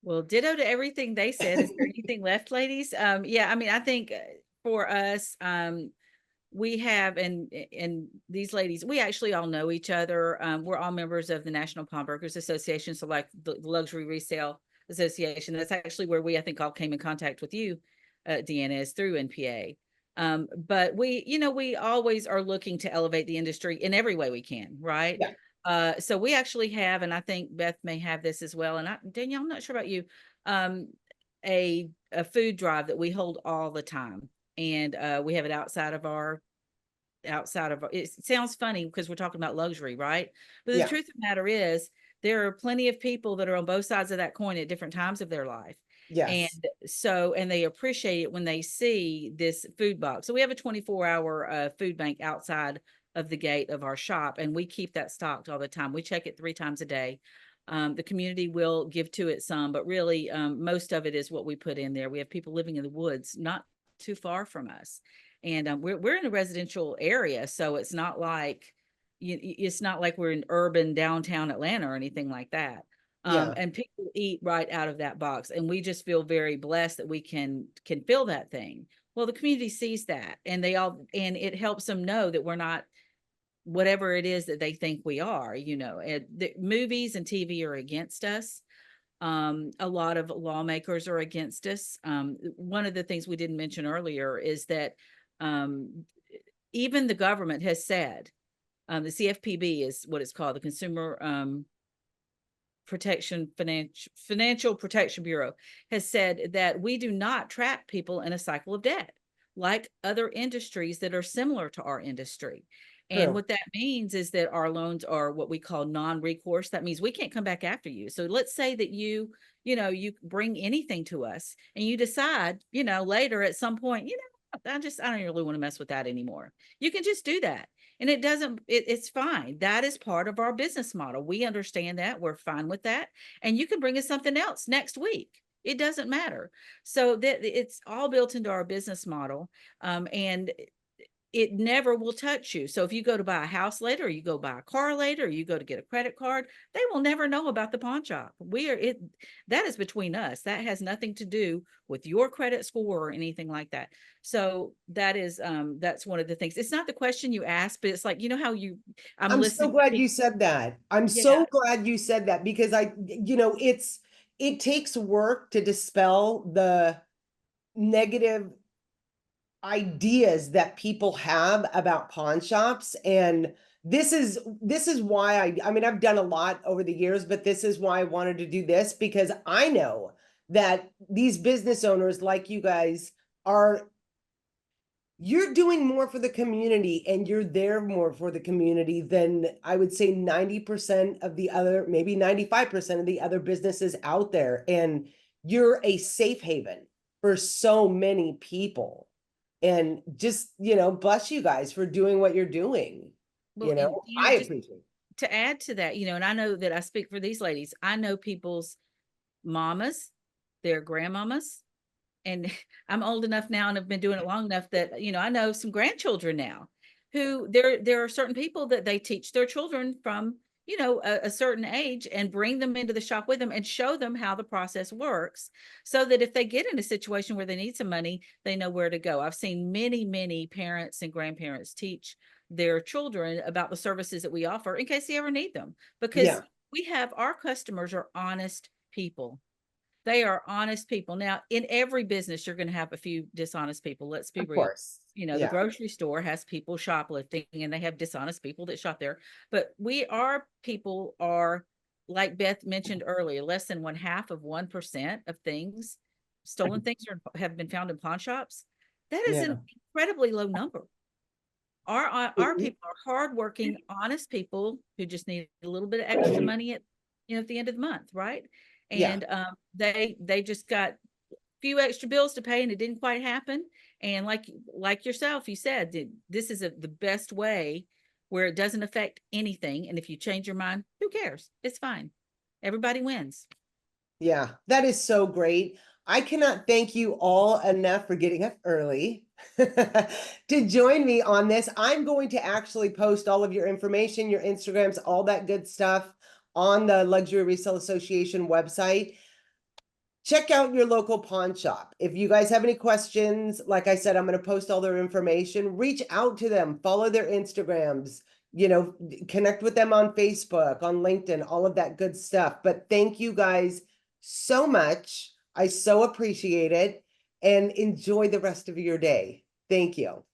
Well, ditto to everything they said. Is there anything left, ladies? Yeah, I mean, I think for us, we have, and these ladies, we actually all know each other. We're all members of the National Pawnbrokers Association. So like the Luxury Resale Association, that's actually where I think all came in contact with you, Deanna, is through NPA. But we always are looking to elevate the industry in every way we can, right? Yeah. So we actually have, and I think Beth may have this as well. And Danielle, I'm not sure about you, a food drive that we hold all the time. And we have it outside of it sounds funny because we're talking about luxury, right? But the Yeah. truth of the matter is there are plenty of people that are on both sides of that coin at different times of their life. And Yes. so, and they appreciate it when they see this food box. So we have a 24-hour food bank outside of the gate of our shop, and we keep that stocked all the time. We check it 3 times a day. The community will give to it some, but really most of it is what we put in there. We have people living in the woods, not too far from us. And we're in a residential area, so it's not like we're in urban downtown Atlanta or anything like that. Yeah. And people eat right out of that box, and we just feel very blessed that we can fill that thing. Well, the community sees that, and and it helps them know that we're not whatever it is that they think we are. The movies and TV are against us. A lot of lawmakers are against us. One of the things we didn't mention earlier is that even the government has said, the CFPB is what it's called, the Consumer Financial Protection Bureau, has said that we do not trap people in a cycle of debt like other industries that are similar to our industry. And True. what that means is that our loans are what we call non-recourse. That means we can't come back after you. So let's say that you bring anything to us and you decide, later at some point, I don't really want to mess with that anymore. You can just do that. And it's fine. That is part of our business model. We understand that. We're fine with that. And you can bring us something else next week. It doesn't matter. So that it's all built into our business model. And it never will touch you. So if you go to buy a house later, or you go buy a car later, or you go to get a credit card, they will never know about the pawn shop. That is between us. That has nothing to do with your credit score or anything like that. So that's one of the things. It's not the question you asked, but it's like, how I'm so glad you said that. I'm so glad you said that because it takes work to dispel the negative ideas that people have about pawn shops. And this is why I've done a lot over the years, but this is why I wanted to do this, because I know that these business owners like you guys you're doing more for the community, and you're there more for the community than I would say 90% of the other, maybe 95% of the other businesses out there. And you're a safe haven for so many people. And just, bless you guys for doing what you're doing. Well, I appreciate it. To add to that, and I know that I speak for these ladies. I know people's mamas, their grandmamas, and I'm old enough now and have been doing it long enough that, I know some grandchildren now who there are certain people that they teach their children from, a certain age, and bring them into the shop with them and show them how the process works, so that if they get in a situation where they need some money, they know where to go. I've seen many, many parents and grandparents teach their children about the services that we offer in case they ever need them, because our customers are honest people. They are honest people. Now, in every business, you're going to have a few dishonest people. Let's be real. Of course. The grocery store has people shoplifting, and they have dishonest people that shop there. But our people are, like Beth mentioned earlier, less than 1/2% of stolen things have been found in pawn shops. That is an incredibly low number. Our people are hardworking, honest people who just need a little bit of extra money at the end of the month, right? And they just got a few extra bills to pay, and it didn't quite happen. And like yourself, you said this is the best way where it doesn't affect anything. And if you change your mind, who cares? It's fine. Everybody wins. Yeah, that is so great. I cannot thank you all enough for getting up early to join me on this. I'm going to actually post all of your information, your Instagrams, all that good stuff on the Luxury Resale Association website. check out your local pawn shop. If you guys have any questions, like I said, I'm going to post all their information. Reach out to them, follow their Instagrams, connect with them on Facebook, on LinkedIn, all of that good stuff. But thank you guys so much. I so appreciate it, and enjoy the rest of your day. Thank you.